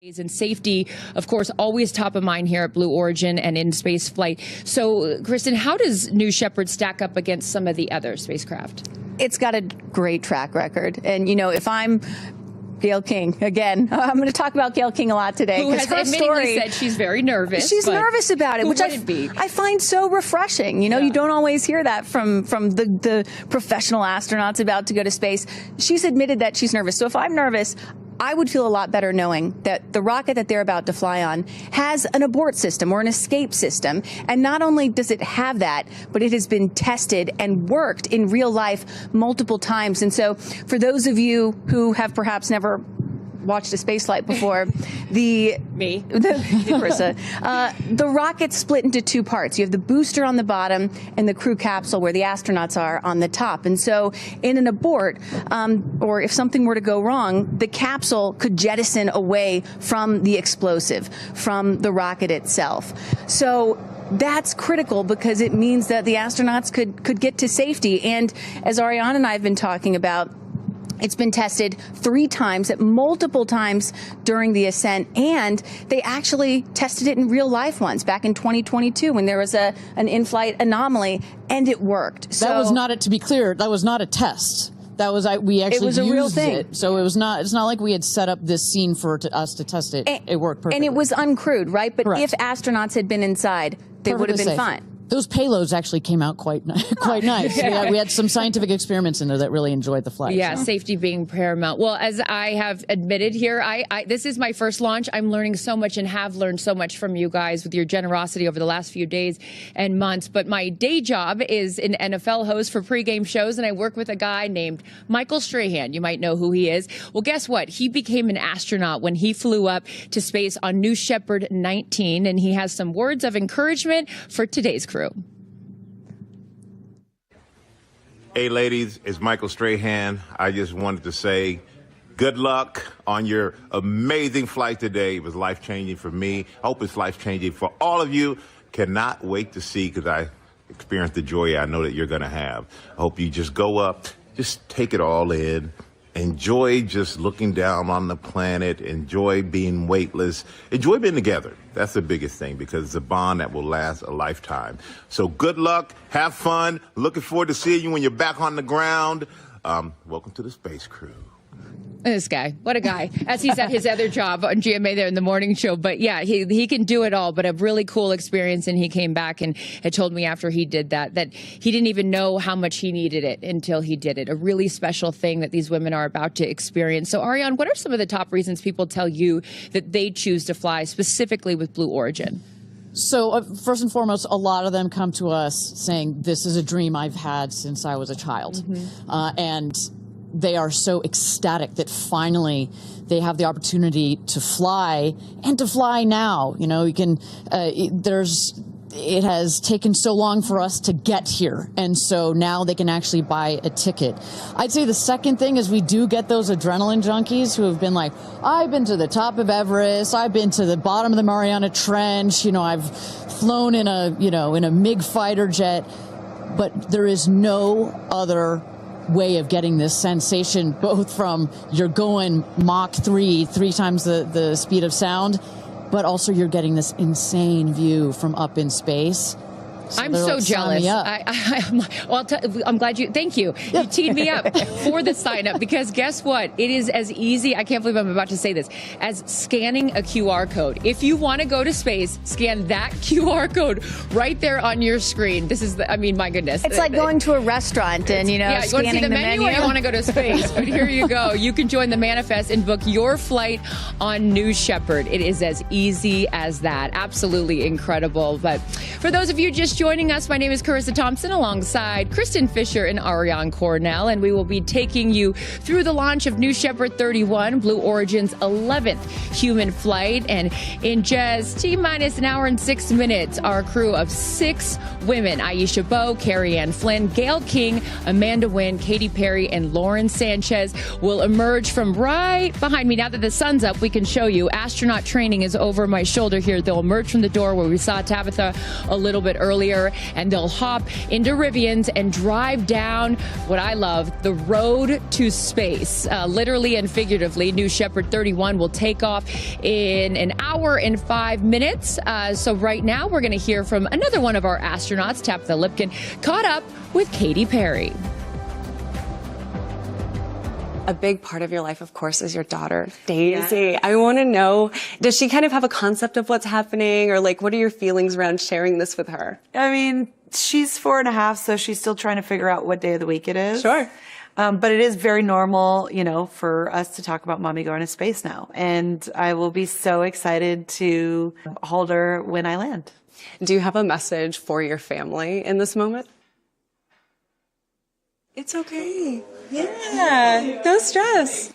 And safety, of course, always top of mind here at Blue Origin and in space flight. So, Kristen, how does New Shepard stack up against some of the other spacecraft? It's got a great track record. And, you know, if I'm Gayle King, again, I'm going to talk about Gayle King a lot today. Who has admittedly said she's very nervous. She's nervous about it, which I find so refreshing. You know, you don't always hear that from the professional astronauts about to go to space. She's admitted that she's nervous. So if I'm nervous, I would feel a lot better knowing that the rocket that they're about to fly on has an abort system or an escape system. And not only does it have that, but it has been tested and worked in real life multiple times. And so for those of you who have perhaps never watched a space flight before, the rocket's split into two parts. You have the booster on the bottom and the crew capsule where the astronauts are on the top. And so in an abort, or if something were to go wrong, the capsule could jettison away from the explosive, from the rocket itself. So that's critical because it means that the astronauts could get to safety. And as Ariane and I have been talking about, it's been tested 3 times, multiple times during the ascent, and they actually tested it in real life once back in 2022 when there was an in-flight anomaly, and it worked. So that was not, to be clear, that was not a test. That was we actually used a real thing. It, so it was not. It's not like we had set up this scene for us to test it. It worked perfectly, and it was uncrewed, right? But Correct. if astronauts had been inside, they would have been fine. Those payloads actually came out quite nice. We had some scientific experiments in there that really enjoyed the flight. Yeah, so. Safety being paramount. Well, as I have admitted here, this is my first launch. I'm learning so much and have learned so much from you guys with your generosity over the last few days and months. But my day job is an NFL host for pregame shows, and I work with a guy named Michael Strahan. You might know who he is. Well, guess what? He became an astronaut when he flew up to space on New Shepard 19, and he has some words of encouragement for today's crew. Hey ladies, it's Michael Strahan. I just wanted to say good luck on your amazing flight today. It was life-changing for me. I hope it's life-changing for all of you. Cannot wait to see, because I experienced the joy I know that you're going to have. I hope you just go up, just take it all in. Enjoy just looking down on the planet. Enjoy being weightless. Enjoy being together. That's the biggest thing, because it's a bond that will last a lifetime. So good luck. Have fun. Looking forward to seeing you when you're back on the ground. Welcome to the Space Crew. This guy, what a guy, as he's at his other job on GMA there in the morning show. But yeah, he can do it all, but a really cool experience. And he came back and had told me after he did that he didn't even know how much he needed it until he did it. A really special thing that these women are about to experience. So Ariane, what are some of the top reasons people tell you that they choose to fly specifically with Blue Origin? So first and foremost, a lot of them come to us saying, this is a dream I've had since I was a child. Mm-hmm. And they are so ecstatic that finally they have the opportunity to fly, and to fly now. You know, you can, it has taken so long for us to get here, and so now they can actually buy a ticket. I'd say the second thing is we do get those adrenaline junkies who have been like, I've been to the top of Everest, I've been to the bottom of the Mariana Trench, you know, I've flown in a MiG fighter jet, but there is no other way of getting this sensation, both from you're going Mach 3 times the speed of sound, but also you're getting this insane view from up in space. So I'm so jealous. I'm glad you, thank you. You teed me up for the sign up, because guess what? It is as easy, I can't believe I'm about to say this, as scanning a QR code. If you want to go to space, scan that QR code right there on your screen. This is, I mean, my goodness. It's like going to a restaurant and, you know, yeah, you want to see the menu or you want to go to space. But here you go. You can join the manifest and book your flight on New Shepard. It is as easy as that. Absolutely incredible. But for those of you just joining us, my name is Carissa Thompson alongside Kristen Fisher and Ariane Cornell, and we will be taking you through the launch of New Shepard 31, Blue Origin's 11th human flight. And in just T-minus an hour and 6 minutes, our crew of 6 women, Aisha, Bowe, Kerianne, Flynn, Gayle King, Amanda Nguyen, Katy Perry, and Lauren Sanchez will emerge from right behind me. Now that the sun's up, we can show you. Astronaut training is over my shoulder here. They'll emerge from the door where we saw Tabitha a little bit earlier. earlier, and they'll hop into Rivians and drive down what I love, the road to space. Literally and figuratively, New Shepard 31 will take off in an hour and 5 minutes. So right now, we're going to hear from another one of our astronauts, Tabitha Lipkin, caught up with Katy Perry. A big part of your life, of course, is your daughter, Daisy. Yeah. I want to know, does she kind of have a concept of what's happening, or like, what are your feelings around sharing this with her? I mean, she's 4.5, so she's still trying to figure out what day of the week it is. Sure. But it is very normal, you know, for us to talk about mommy going to space now. And I will be so excited to hold her when I land. Do you have a message for your family in this moment? It's okay. Yeah, no stress.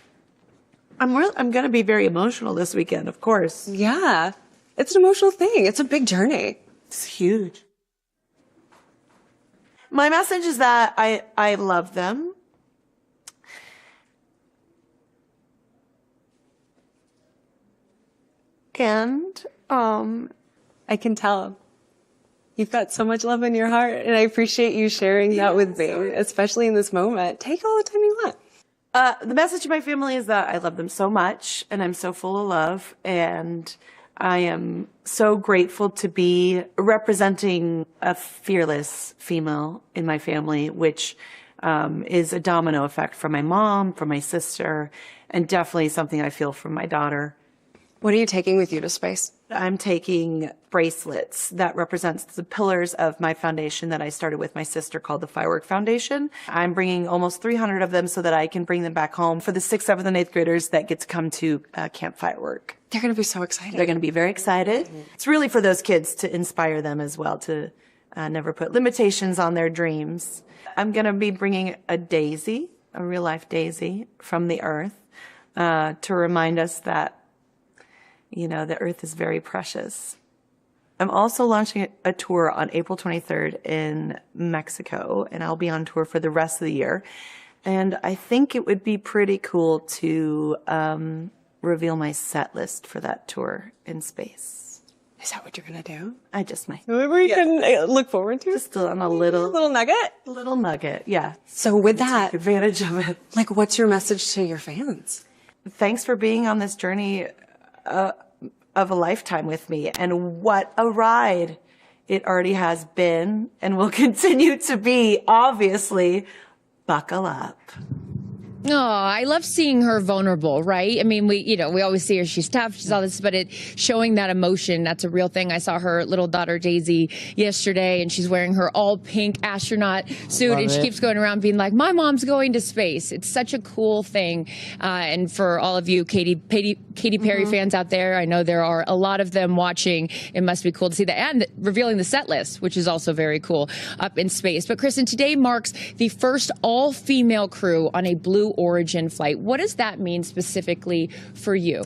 I'm going to be very emotional this weekend, of course. Yeah, it's an emotional thing. It's a big journey. It's huge. My message is that I love them. And, I can tell. You've got so much love in your heart, and I appreciate you sharing that with me, especially in this moment. Take all the time you want. The message to my family is that I love them so much, and I'm so full of love, and I am so grateful to be representing a fearless female in my family, which is a domino effect from my mom, from my sister, and definitely something I feel from my daughter. What are you taking with you to space? I'm taking bracelets that represents the pillars of my foundation that I started with my sister called the Firework Foundation. I'm bringing almost 300 of them so that I can bring them back home for the 6th, 7th, and 8th graders that get to come to Camp Firework. They're going to be so excited. They're going to be very excited. Mm-hmm. It's really for those kids to inspire them as well, to never put limitations on their dreams. I'm going to be bringing a daisy, a real-life daisy from the Earth, to remind us that, you know, the Earth is very precious. I'm also launching a tour on April 23rd in Mexico, and I'll be on tour for the rest of the year. And I think it would be pretty cool to reveal my set list for that tour in space. Is that what you're going to do? I just might. We can look forward to it? Just on a little nugget? A little nugget, yeah. So with that, take advantage of it. Like, what's your message to your fans? Thanks for being on this journey of a lifetime with me, and what a ride it already has been and will continue to be. Obviously, buckle up. Oh, I love seeing her vulnerable, right? I mean, we always see her, she's tough, she's all this, but showing that emotion, that's a real thing. I saw her little daughter, Daisy, yesterday, and she's wearing her all pink astronaut suit, and she keeps going around being like, my mom's going to space. It's such a cool thing. And for all of you Katy Perry fans out there, I know there are a lot of them watching. It must be cool to see that, and revealing the set list, which is also very cool up in space. But Kristen, today marks the first all-female crew on a Blue Origin flight. What does that mean specifically for you?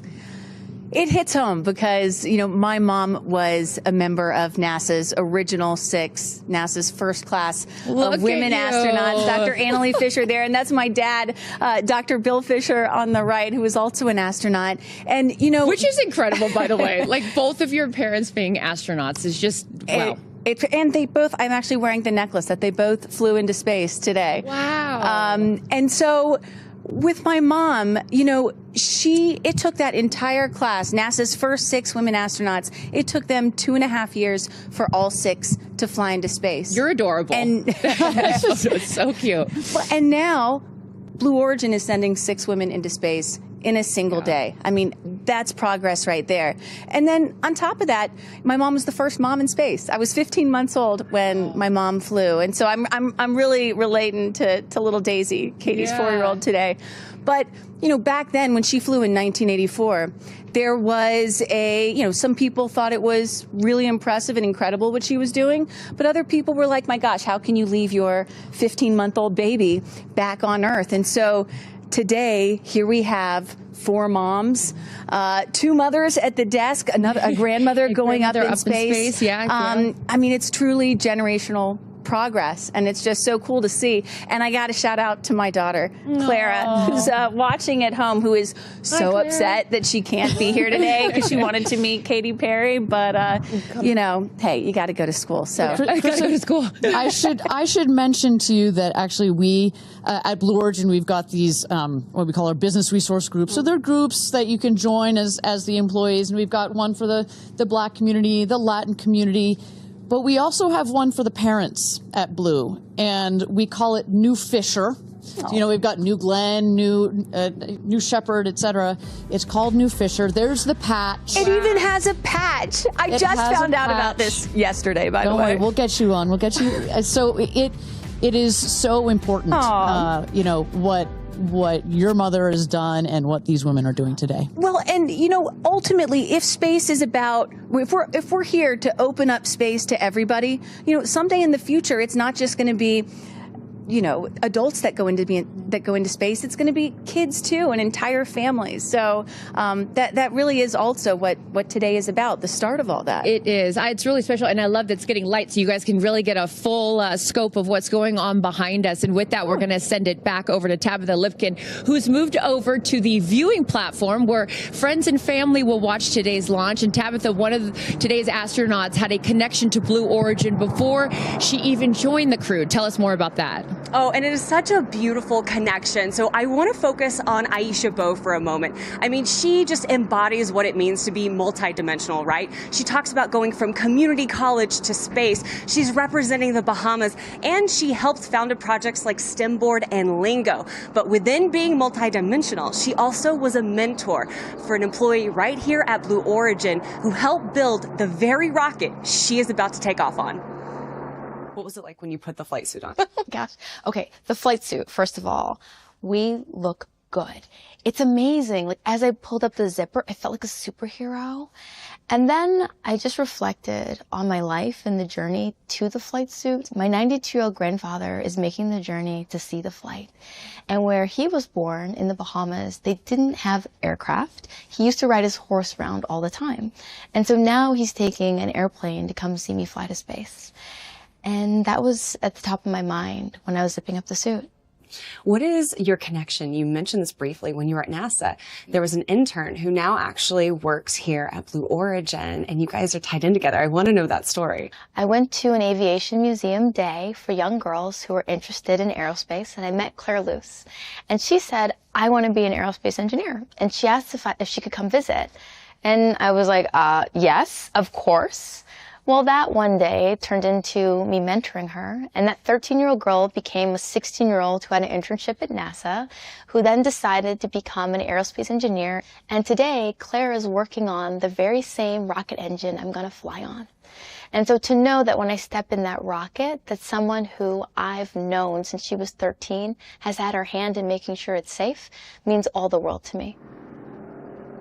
It hits home because, you know, my mom was a member of NASA's original 6, NASA's first class of women astronauts. Dr. Annalee Fisher there, and that's my dad, Dr. Bill Fisher on the right, who is also an astronaut. And, you know, which is incredible, by the way. Like, both of your parents being astronauts is just, wow. And they both, I'm actually wearing the necklace that they both flew into space today. Wow. And so with my mom, you know, it took that entire class, NASA's first 6 women astronauts, it took them 2.5 years for all 6 to fly into space. You're adorable. And it's so cute. And now Blue Origin is sending 6 women into space in a single day. I mean, that's progress right there. And then on top of that, my mom was the first mom in space. I was 15 months old when my mom flew, and so I'm really relating to little Daisy, Katie's 4-year-old today. But you know, back then when she flew in 1984, there was some people thought it was really impressive and incredible what she was doing, but other people were like, my gosh, how can you leave your 15-month-old baby back on Earth? And so today, here we have 4 moms, 2 mothers at the desk, a grandmother going up in space. Yeah. I mean, it's truly generational progress, and it's just so cool to see. And I got to shout out to my daughter, Clara, who's watching at home, who is so upset that she can't be here today because she wanted to meet Katy Perry. But, you know, hey, you got to go to school. So I got to go to school. I should mention to you that actually we at Blue Origin, we've got these what we call our business resource groups. So they're groups that you can join as the employees, and we've got one for the Black community, the Latin community. But we also have one for the parents at Blue, and we call it New Fisher. So, you know, we've got New Glen, New Shepherd, etc. It's called New Fisher. There's the patch. it even has a patch. I just found out about this yesterday, by the way. Don't worry, we'll get you on. We'll get you. So it is so important, you know, what your mother has done and what these women are doing today. Well, and you know, ultimately, if space is about, if we're here to open up space to everybody, you know, someday in the future, it's not just going to be, you know, adults that go into space. It's going to be kids too, and entire families. So that really is also what today is about. The start of all that. It is. It's really special, and I love that it's getting light, so you guys can really get a full scope of what's going on behind us. And with that, we're going to send it back over to Tabitha Lipkin, who's moved over to the viewing platform where friends and family will watch today's launch. And Tabitha, one of today's astronauts, had a connection to Blue Origin before she even joined the crew. Tell us more about that. Oh, and it is such a beautiful connection. So I want to focus on Aisha Bowe for a moment. I mean, she just embodies what it means to be multidimensional, right? She talks about going from community college to space. She's representing the Bahamas, and she helped found projects like STEMboard and Lingo. But within being multidimensional, she also was a mentor for an employee right here at Blue Origin who helped build the very rocket she is about to take off on. What was it like when you put the flight suit on? Gosh. Okay, the flight suit, first of all, we look good. It's amazing. Like, as I pulled up the zipper, I felt like a superhero. And then I just reflected on my life and the journey to the flight suit. My 92-year-old grandfather is making the journey to see the flight. And where he was born in the Bahamas, they didn't have aircraft. He used to ride his horse around all the time. And so now he's taking an airplane to come see me fly to space. And that was at the top of my mind when I was zipping up the suit. What is your connection? You mentioned this briefly when you were at NASA. There was an intern who now actually works here at Blue Origin, and you guys are tied in together. I want to know that story. I went to an aviation museum day for young girls who were interested in aerospace, and I met Claire Luce. And she said, I want to be an aerospace engineer. And she asked if she could come visit. And I was like, yes, of course. Well, that one day turned into me mentoring her, and that 13-year-old girl became a 16-year-old who had an internship at NASA, who then decided to become an aerospace engineer. And today, Claire is working on the very same rocket engine I'm going to fly on. And so to know that when I step in that rocket, that someone who I've known since she was 13 has had her hand in making sure it's safe means all the world to me.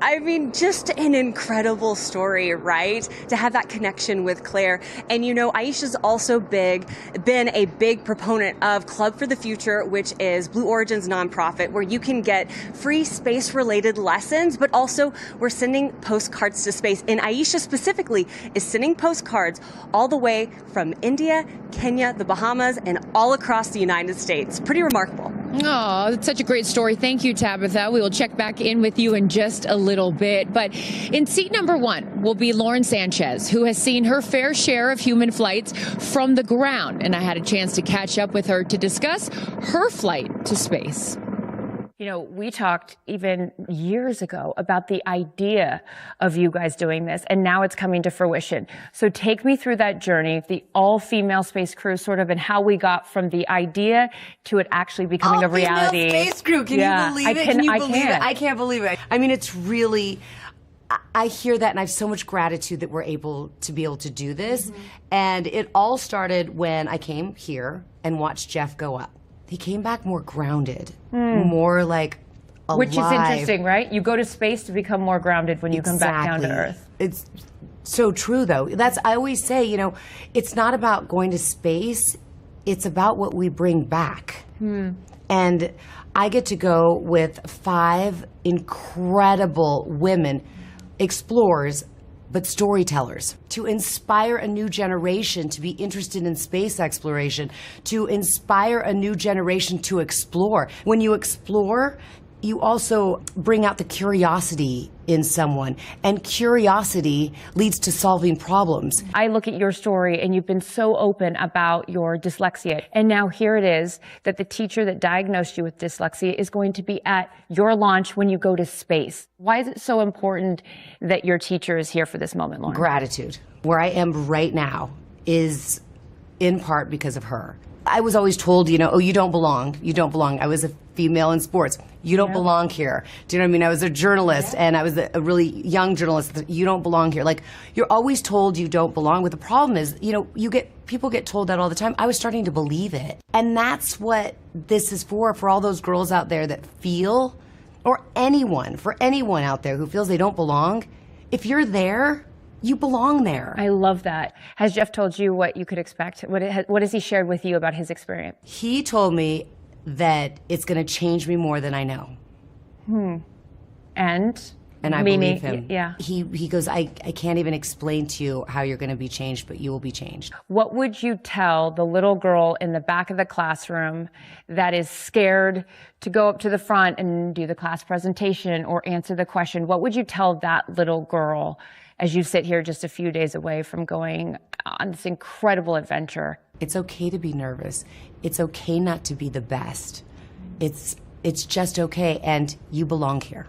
I mean, just an incredible story, right? To have that connection with Claire. And you know, Aisha's also been a big proponent of Club for the Future, which is Blue Origin's nonprofit, where you can get free space-related lessons, but also we're sending postcards to space. And Aisha specifically is sending postcards all the way from India, Kenya, the Bahamas, and all across the United States. Pretty remarkable. Oh, that's such a great story. Thank you, Tabitha. We will check back in with you in just a little bit. But in seat number one will be Lauren Sanchez, who has seen her fair share of human flights from the ground. And I had a chance to catch up with her to discuss her flight to space. You know, we talked even years ago about the idea of you guys doing this, and now it's coming to fruition. So take me through that journey, the all-female space crew, sort of, and how we got from the idea to it actually becoming a reality. All-female space crew, can you believe it? Can you believe it? I can't believe it. I mean, it's really, I hear that, and I have so much gratitude that we're able to do this. Mm-hmm. And it all started when I came here and watched Jeff go up. He came back more grounded, more like alive. Which is interesting, right? You go to space to become more grounded when you come back down to Earth. It's so true, though. I always say, you know, it's not about going to space. It's about what we bring back. And I get to go with 5 incredible women, explorers, but storytellers, to inspire a new generation to be interested in space exploration, to inspire a new generation to explore. When you explore, you also bring out the curiosity in someone, and curiosity leads to solving problems. I look at your story and you've been so open about your dyslexia. And now here it is that the teacher that diagnosed you with dyslexia is going to be at your launch when you go to space. Why is it so important that your teacher is here for this moment, Lauren? Gratitude. Where I am right now is in part because of her. I was always told, oh, you don't belong. You don't belong. I was a female in sports. You don't belong here. Do you know what I mean? I was a journalist, and I was a really young journalist. You don't belong here. Like, you're always told you don't belong. But the problem is, people get told that all the time. I was starting to believe it. And that's what this is for all those girls out there that feel, or for anyone out there who feels they don't belong. If you're there, you belong there. I love that. Has Jeff told you what you could expect? What has he shared with you about his experience? He told me that it's going to change me more than I know. And I believe him. Yeah. He goes, I can't even explain to you how you're going to be changed, but you will be changed. What would you tell the little girl in the back of the classroom that is scared to go up to the front and do the class presentation or answer the question? What would you tell that little girl as you sit here just a few days away from going on this incredible adventure? It's okay to be nervous. It's okay not to be the best. It's just okay, and you belong here.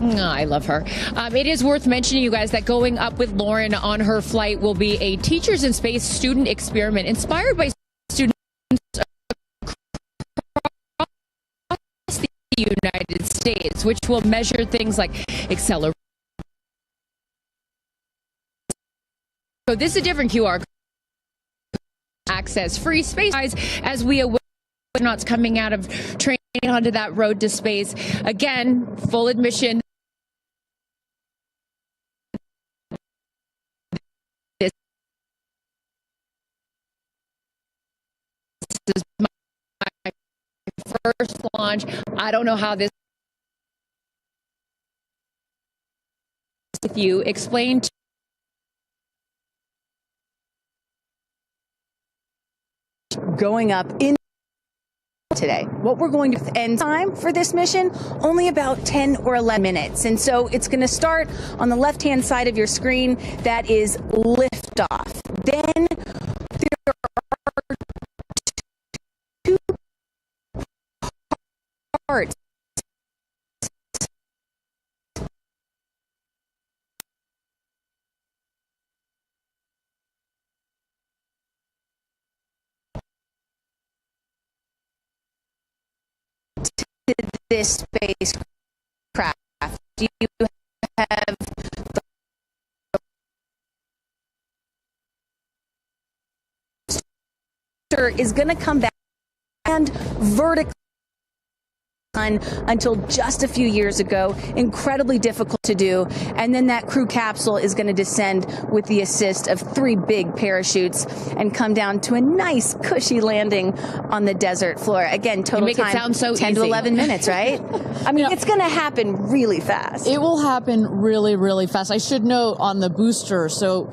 I love her. It is worth mentioning, you guys, that going up with Lauren on her flight will be a Teachers in Space student experiment inspired by students across the United States, which will measure things like acceleration. So this is a different QR code. Access free space as we await astronauts coming out of training onto that road to space. Again, full admission. This is my first launch. I don't know how this with you. Explain to going up in today. What we're going to end time for this mission, only about 10 or 11 minutes. And so it's going to start on the left-hand side of your screen. That is liftoff. Then there are two parts. This spacecraft. You have the is going to come back and vertically until just a few years ago. Incredibly difficult to do. And then that crew capsule is going to descend with the assist of 3 big parachutes and come down to a nice cushy landing on the desert floor. Again, total time, it sound so 10 easy. to 11 minutes, right? I mean, it's going to happen really fast. It will happen really, really fast. I should note on the booster, so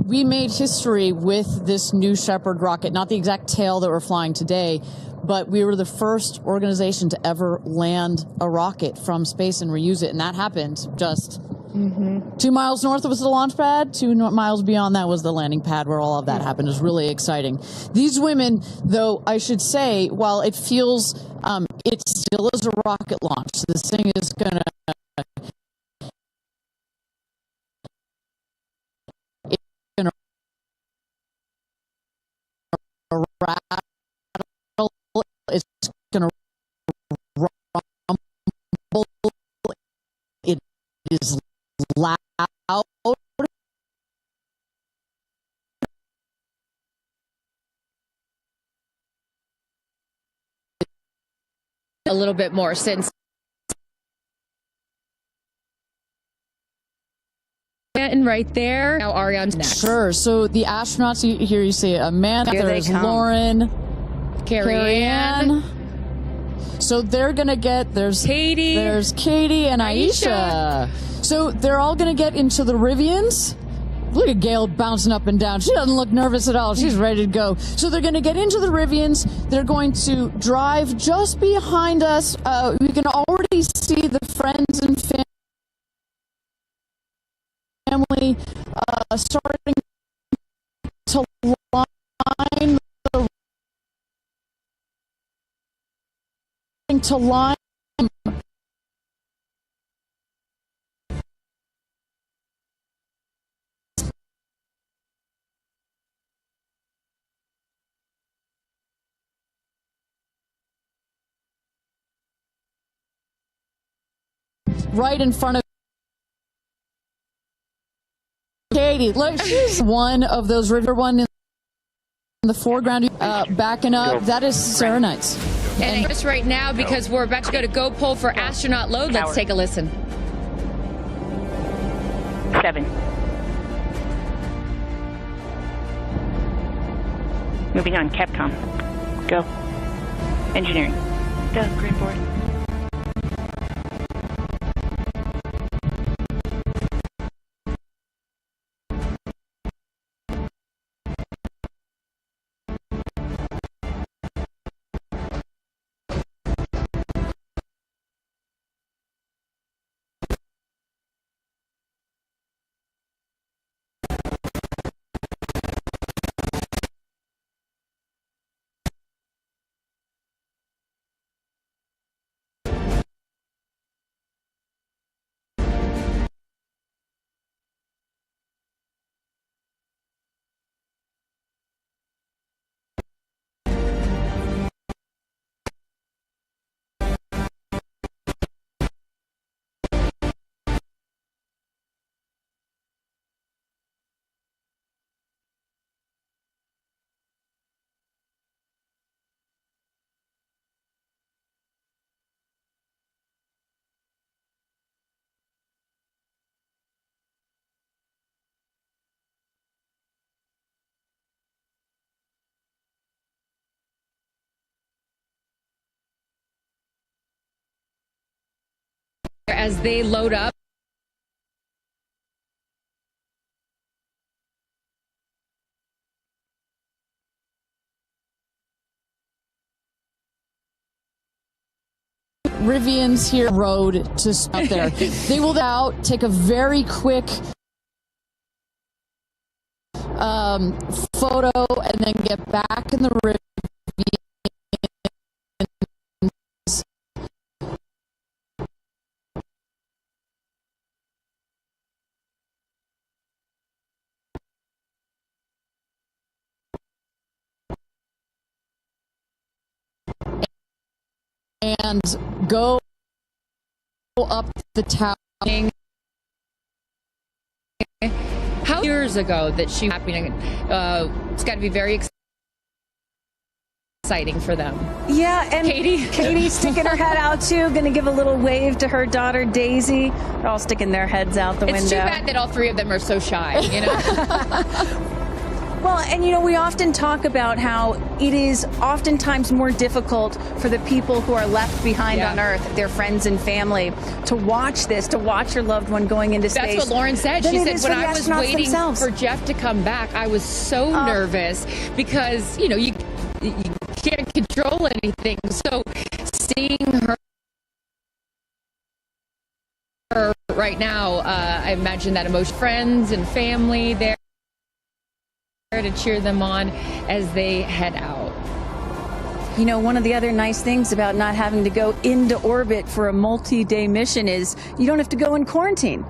we made history with this New Shepard rocket, not the exact tail that we're flying today, but we were the first organization to ever land a rocket from space and reuse it. And that happened just 2 miles north was the launch pad. 2 miles beyond that was the landing pad where all of that happened. It was really exciting. These women, though, I should say, while it feels, it still is a rocket launch. So this thing is going to rattle. It's going to rumble. It is loud. A little bit more since and right there. Now Ariane's next. Sure. So the astronauts, here you see Amanda, there's Lauren, Kerianne. So they're going to get, there's Katy, and Aisha. So they're all going to get into the Rivians. Look at Gayle bouncing up and down. She doesn't look nervous at all. She's ready to go. So they're going to get into the Rivians. They're going to drive just behind us. We can already see the friends and family starting to line right in front of Katy. Look, she's one of those river one in the foreground, backing up. That is Sarah Knight's. And just right now, because we're about to go to go pull for astronaut load, let's take a listen. 7. Moving on, Capcom. Go. Engineering. Go, green board. As they load up. Rivians here road to stop there. They will out, take a very quick photo, and then get back in the Rivian. And go up the tower. How years ago that she happening? It's got to be very exciting for them. Yeah, and Katy sticking her head out too, going to give a little wave to her daughter Daisy. They're all sticking their heads out the window. It's too bad that all three of them are so shy, you know. Well, and you know, we often talk about how it is oftentimes more difficult for the people who are left behind on Earth, their friends and family, to watch this, to watch your loved one going into space. That's what Lauren said. She said when I was waiting for Jeff to come back, I was so nervous because, you know, you can't control anything. So seeing her right now, I imagine that emotion, friends and family there to cheer them on as they head out. You know, one of the other nice things about not having to go into orbit for a multi-day mission is you don't have to go in quarantine.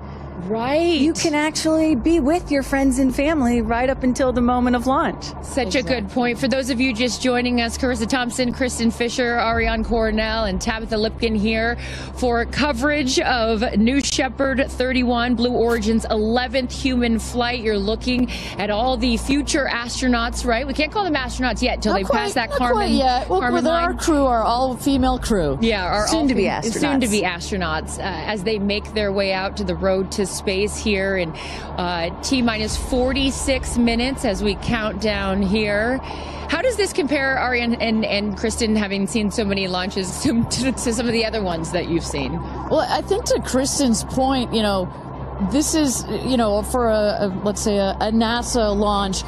Right. You can actually be with your friends and family right up until the moment of launch. Such a good point. For those of you just joining us, Carissa Thompson, Kristen Fisher, Ariane Cornell, and Tabitha Lipkin here for coverage of New Shepard 31, Blue Origin's 11th human flight. You're looking at all the future astronauts, right? We can't call them astronauts yet until they pass that Kármán line. Our crew, our all-female crew. Yeah, our soon-to-be astronauts. Soon-to-be astronauts as they make their way out to the road to space here in T-minus 46 minutes as we count down here. How does this compare, Ariane and Kristen, having seen so many launches to some of the other ones that you've seen? Well, I think to Kristen's point, you know, this is, for let's say a NASA launch,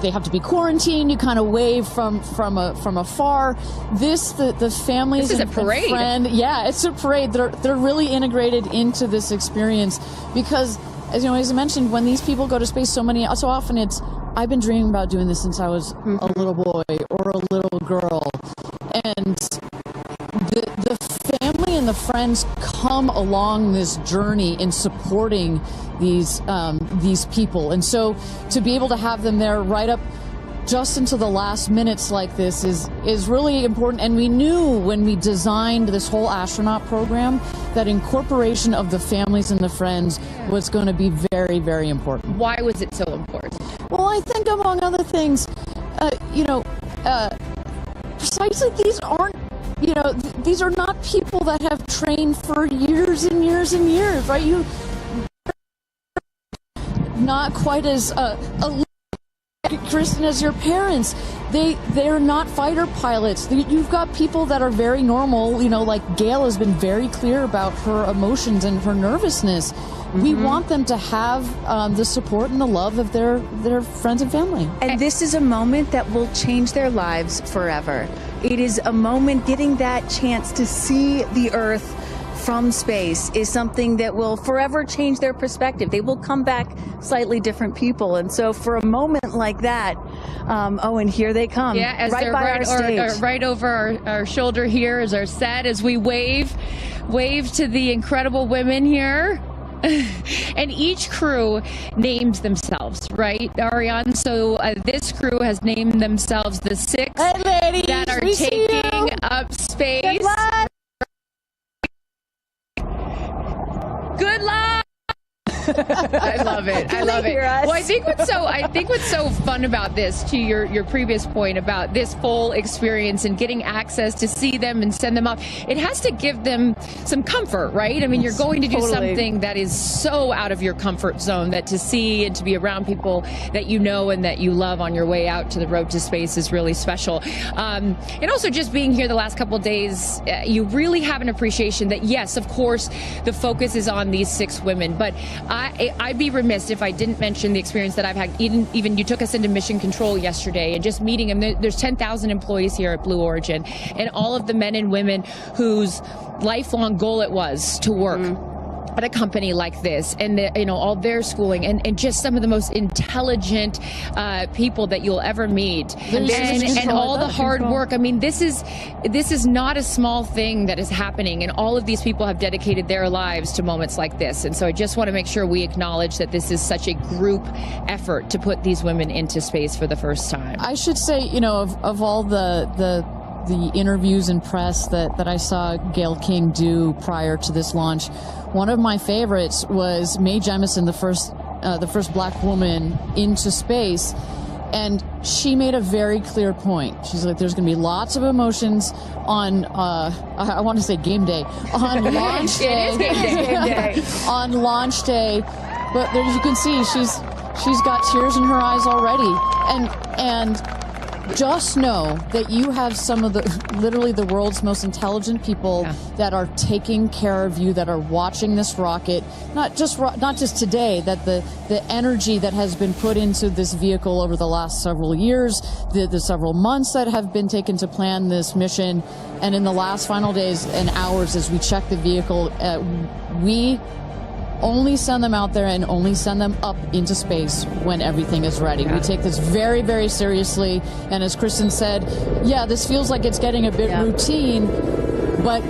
they have to be quarantined. You kind of wave from afar. The families. This is a parade. Yeah, it's a parade. They're really integrated into this experience because, as I mentioned, when these people go to space, so often it's, I've been dreaming about doing this since I was a little boy or a little girl, and the family and the friends come along this journey in supporting these people, and so to be able to have them there right up just into the last minutes like this is really important. And we knew when we designed this whole astronaut program that incorporation of the families and the friends was going to be very, very important. Why was it so important? Well, I think among other things, precisely these aren't, these are not people that have trained for years and years and years, right? Not quite as Kristen as your parents. They're not fighter pilots. You've got people that are very normal, like Gayle has been very clear about her emotions and her nervousness. We want them to have the support and the love of their friends and family. And this is a moment that will change their lives forever. It is a moment, getting that chance to see the Earth from space is something that will forever change their perspective. They will come back slightly different people. And so for a moment like that, and here they come. Yeah, as right they're by our stage. right over our shoulder here is our set as we wave to the incredible women here. And each crew names themselves, right, Ariane? So this crew has named themselves the 6 ladies, that are taking up space. Good luck. I love it. I love it. Well, I think what's so fun about this, to your previous point about this full experience and getting access to see them and send them up, it has to give them some comfort, right? I mean, you're going to do something that is so out of your comfort zone, that to see and to be around people that you know and that you love on your way out to the road to space is really special. And also just being here the last couple of days, you really have an appreciation that, yes, of course, the focus is on these 6 women, but I'd be remiss if I didn't mention the experience that I've had. Even you took us into mission control yesterday, and just meeting them. There's 10,000 employees here at Blue Origin, and all of the men and women whose lifelong goal it was to work at a company like this, and all their schooling, and just some of the most intelligent people that you'll ever meet, and all the hard work. I mean, this is not a small thing that is happening, and all of these people have dedicated their lives to moments like this. And so I just want to make sure we acknowledge that this is such a group effort to put these women into space for the first time. I should say, of all the interviews and press that I saw Gayle King do prior to this launch, one of my favorites was Mae Jemison, the first black woman into space, and she made a very clear point. She's like, there's going to be lots of emotions on I want to say game day, on launch day. It is game day. On launch day, but there you can see she's got tears in her eyes already, and just know that you have some of literally the world's most intelligent people that are taking care of you, that are watching this rocket, not just today, that the energy that has been put into this vehicle over the last several years, the several months that have been taken to plan this mission, and in the last final days and hours as we check the vehicle, we only send them out there and only send them up into space when everything is ready. We take this very, very seriously. And as Kristen said, this feels like it's getting a bit routine, but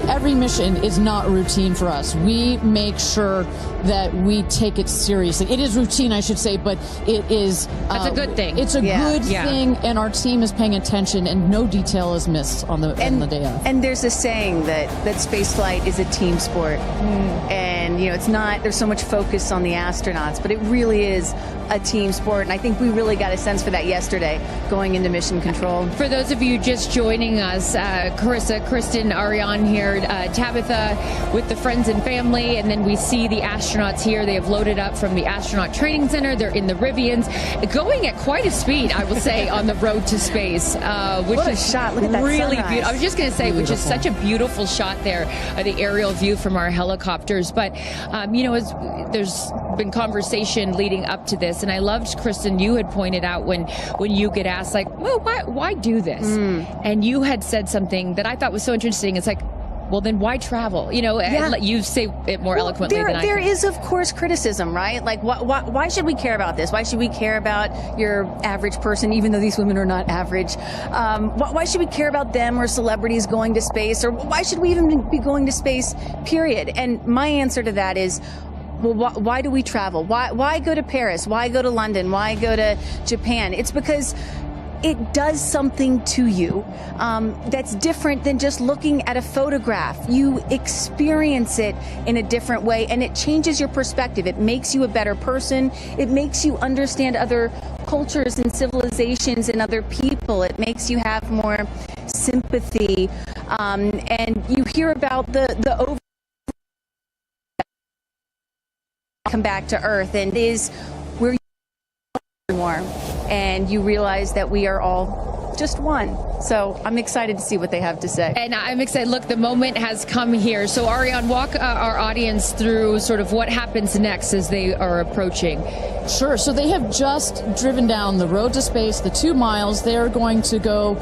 every mission is not routine for us. We make sure that we take it seriously. It is routine, I should say, but it is... That's a good thing. It's a good thing, and our team is paying attention, and no detail is missed on the day of. And there's a saying that spaceflight is a team sport. And, it's not, there's so much focus on the astronauts, but it really is a team sport. And I think we really got a sense for that yesterday going into mission control. For those of you just joining us, Carissa, Kristen, Ariane here, Tabitha with the friends and family, and then we see the astronauts here. They have loaded up from the Astronaut Training Center. They're in the Rivians, going at quite a speed, I will say, on the road to space, which what a is shot. Look at that really sunrise. beautiful. I was just going to say, which is such a beautiful shot there, the aerial view from our helicopters. But There's been conversation leading up to this, and I loved, Kristen, you had pointed out when you get asked, like, well, why do this? And you had said something that I thought was so interesting. It's like, well, then why travel? You say it more eloquently than I There can. is, of course, criticism, right? Like, why should we care about this? Why should we care about your average person, even though these women are not average? Why should we care about them or celebrities going to space? Or why should we even be going to space, period? And my answer to that is, well, why do we travel? Why go to Paris? Why go to London? Why go to Japan? It's because it does something to you that's different than just looking at a photograph. You experience it in a different way, and it changes your perspective. It makes you a better person. It makes you understand other cultures and civilizations and other people. It makes you have more sympathy, and you hear about the over come back to Earth, and it is where you more, and you realize that we are all just one. So I'm excited to see what they have to say. And I'm excited. Look, the moment has come here. So Ariane, walk our audience through sort of what happens next as they are approaching. Sure. So they have just driven down the road to space, the 2 miles. They are going to go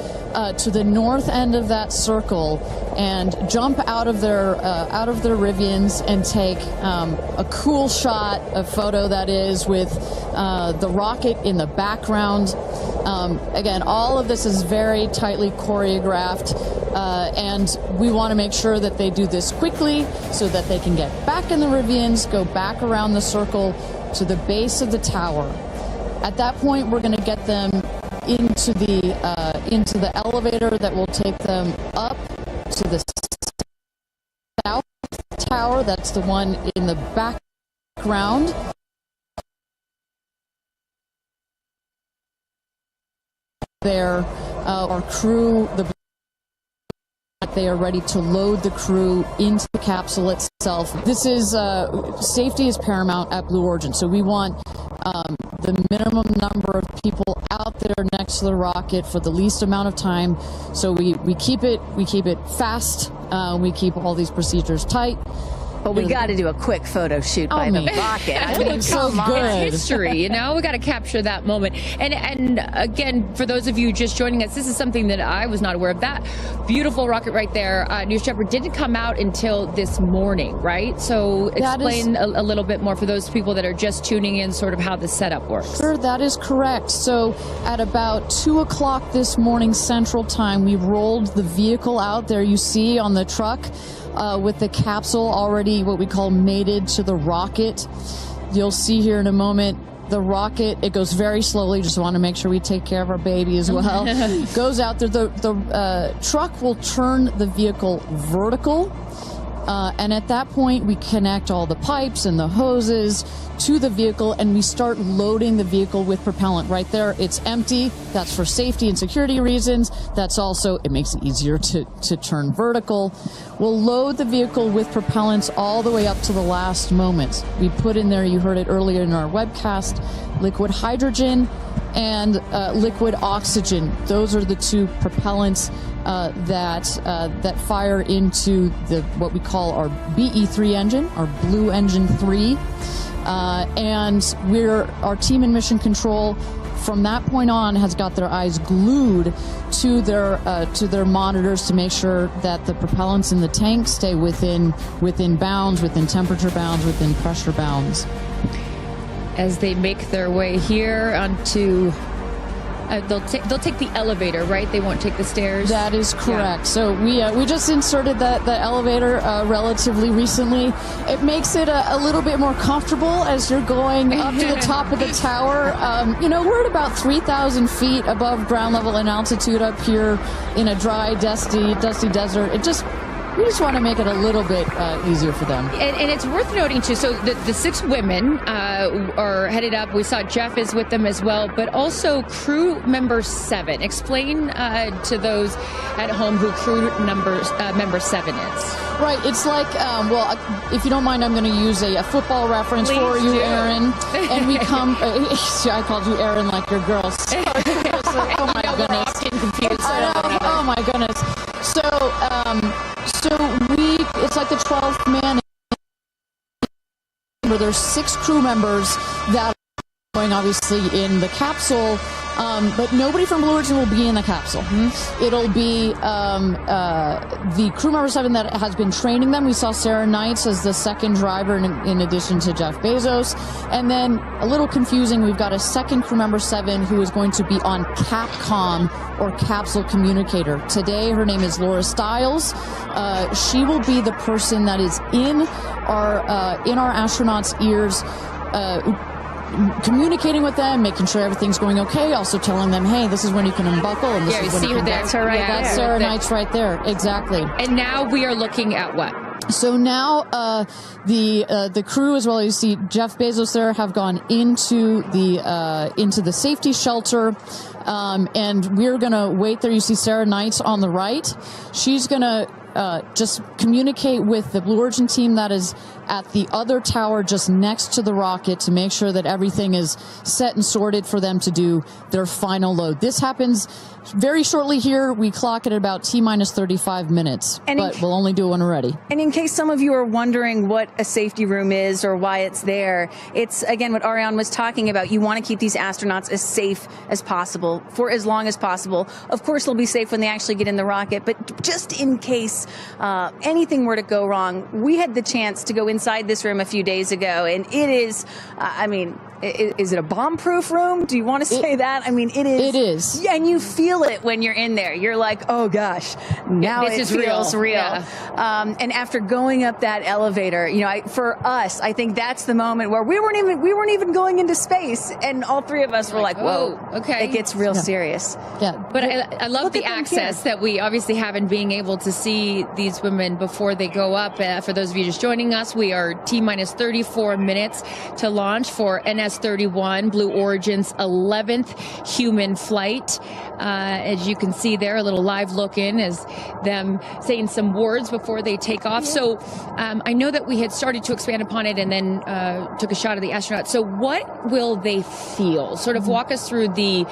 to the north end of that circle and jump out of their Rivians and take a cool shot, a photo that is, with the rocket in the background. Again, all of this is very tightly choreographed, and we want to make sure that they do this quickly so that they can get back in the Rivians, go back around the circle to the base of the tower. At that point, we're going to get them into the elevator that will take them up to the south tower. That's the one in the background. There, our crew, they are ready to load the crew into the capsule itself. This is safety is paramount at Blue Origin, so we want the minimum number of people out there next to the rocket for the least amount of time. So we keep it fast. We keep all these procedures tight. But we got to do a quick photo shoot by the rocket. I mean, so good. It's history, you know? We got to capture that moment. And again, for those of you just joining us, this is something that I was not aware of. That beautiful rocket right there, News Shepherd, didn't come out until this morning, right? So explain a little bit more for those people that are just tuning in, sort of how the setup works. Sure, that is correct. So at about 2 o'clock this morning Central Time, we rolled the vehicle out. There you see on the truck. With the capsule already what we call mated to the rocket. You'll see here in a moment the rocket, it goes very slowly, just want to make sure we take care of our baby as well. Goes out there, the truck will turn the vehicle vertical, and at that point we connect all the pipes and the hoses to the vehicle, and we start loading the vehicle with propellant. Right there, it's empty. That's for safety and security reasons. That's also, it makes it easier to turn vertical. We'll load the vehicle with propellants all the way up to the last moment. We put in there, you heard it earlier in our webcast, liquid hydrogen and liquid oxygen. Those are the two propellants that fire into what we call our BE3 engine, our Blue Engine 3. And our team in Mission Control from that point on has got their eyes glued to their monitors to make sure that the propellants in the tank stay within bounds, within temperature bounds, within pressure bounds. As they make their way here onto, they'll take the elevator, right? They won't take the stairs. That is correct. Yeah. So we just inserted the elevator relatively recently. It makes it a little bit more comfortable as you're going up to the top of the tower. We're at about 3,000 feet above ground level in altitude up here in a dry, dusty desert. We just want to make it a little bit easier for them. And it's worth noting, too, so the 6 women are headed up. We saw Jeff is with them as well, but also crew member 7. Explain to those at home who crew member 7 is. Right. It's like, if you don't mind, I'm going to use a football reference Please for you, do. Aaron. And we come, I called you Aaron like your girl. Sorry. Oh, my goodness. We're often confused. Oh, my goodness. So it's like the 12th man remember, there's 6 crew members that are going, obviously, in the capsule. But nobody from Blue Origin will be in the capsule. It'll be the crew member 7 that has been training them. We saw Sarah Knights as the second driver in addition to Jeff Bezos. And then, a little confusing, we've got a second crew member 7 who is going to be on Capcom, or capsule communicator. Today, her name is Laura Stiles. She will be the person that is in our astronauts' ears, communicating with them, making sure everything's going okay, also telling them, hey, this is when you can unbuckle, and this is when you can... That's her right there. That's Sarah Knight's right there, exactly. And now we are looking at what? So now the crew, as well as you see Jeff Bezos there, have gone into the safety shelter, and we're gonna wait there. You see Sarah Knight on the right. She's gonna just communicate with the Blue Origin team that is at the other tower just next to the rocket to make sure that everything is set and sorted for them to do their final load. This happens very shortly here. We clock it at about T-minus 35 minutes, but we'll only do one already. And in case some of you are wondering what a safety room is or why it's there, it's, again, what Ariane was talking about. You want to keep these astronauts as safe as possible for as long as possible. Of course, they'll be safe when they actually get in the rocket, but just in case anything were to go wrong, we had the chance to go inside this room a few days ago, and it is, is it a bomb-proof room? Do you want to say that? I mean, it is. It is. Yeah, and you feel it when you're in there. You're like, oh gosh, now this feels real. Yeah. And after going up that elevator, for us, I think that's the moment where we weren't even going into space, and all 3 of us were like, whoa, okay, it gets real serious. Yeah, but I love the access that we obviously have in being able to see these women before they go up. For those of you just joining us, we are T-minus 34 minutes to launch for NS-31, Blue Origin's 11th human flight. As you can see there, a little live look in as them saying some words before they take off. Yeah. So I know that we had started to expand upon it and then took a shot of the astronauts. So what will they feel? Sort of walk us through the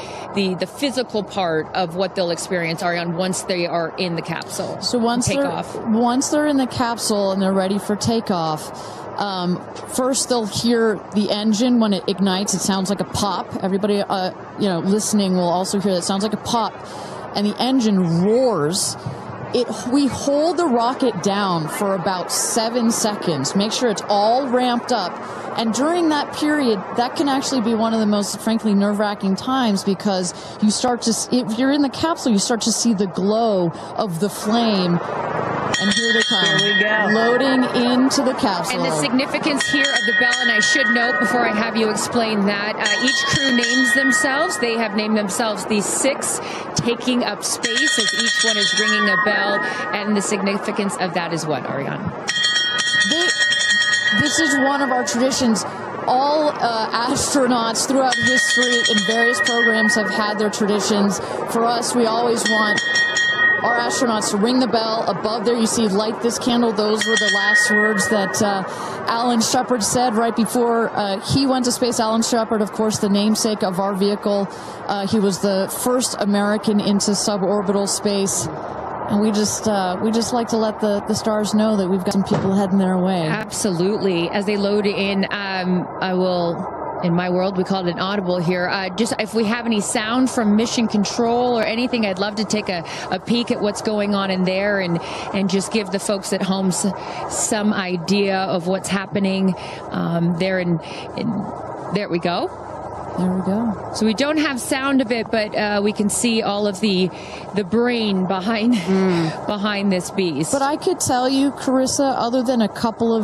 physical part of what they'll experience, Ariane, once they are in the capsule. So once they're in the capsule and they're ready for takeoff, first they'll hear the engine when it ignites. It sounds like a pop. Everybody, listening will also hear that. It sounds like a pop, and the engine roars. We hold the rocket down for about 7 seconds. Make sure it's all ramped up. And during that period, that can actually be one of the most, frankly, nerve-wracking times, because you start to, if you're in the capsule, you start to see the glow of the flame. And here they come. Here we go. Loading into the capsule. And the significance here of the bell, and I should note before I have you explain that, each crew names themselves. They have named themselves the 6 taking up space, as each one is ringing a bell. And the significance of that is what, Ariane? This is one of our traditions. All astronauts throughout history in various programs have had their traditions. For us, we always want our astronauts to ring the bell. Above there, you see, light this candle. Those were the last words that Alan Shepard said right before he went to space. Alan Shepard, of course, the namesake of our vehicle. He was the first American into suborbital space. And we just like to let the stars know that we've got some people heading their way. Absolutely. As they load in, I will... In my world, we call it an audible here. Just if we have any sound from mission control or anything, I'd love to take a peek at what's going on in there and just give the folks at home some idea of what's happening there. And there we go. There we go. So we don't have sound of it, but we can see all of the brain behind this beast. But I could tell you, Carissa, other than a couple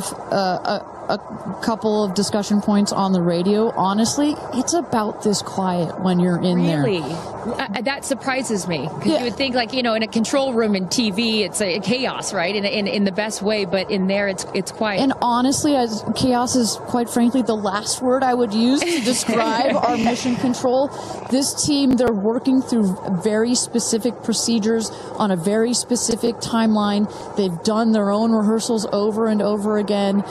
of discussion points on the radio, honestly, it's about this quiet when you're in there. Really? That surprises me. Because you would think, in a control room in TV, it's a chaos, right? In the best way, but in there, it's quiet. And honestly, chaos is, quite frankly, the last word I would use to describe our mission control. This team, they're working through very specific procedures on a very specific timeline. They've done their own rehearsals over and over again.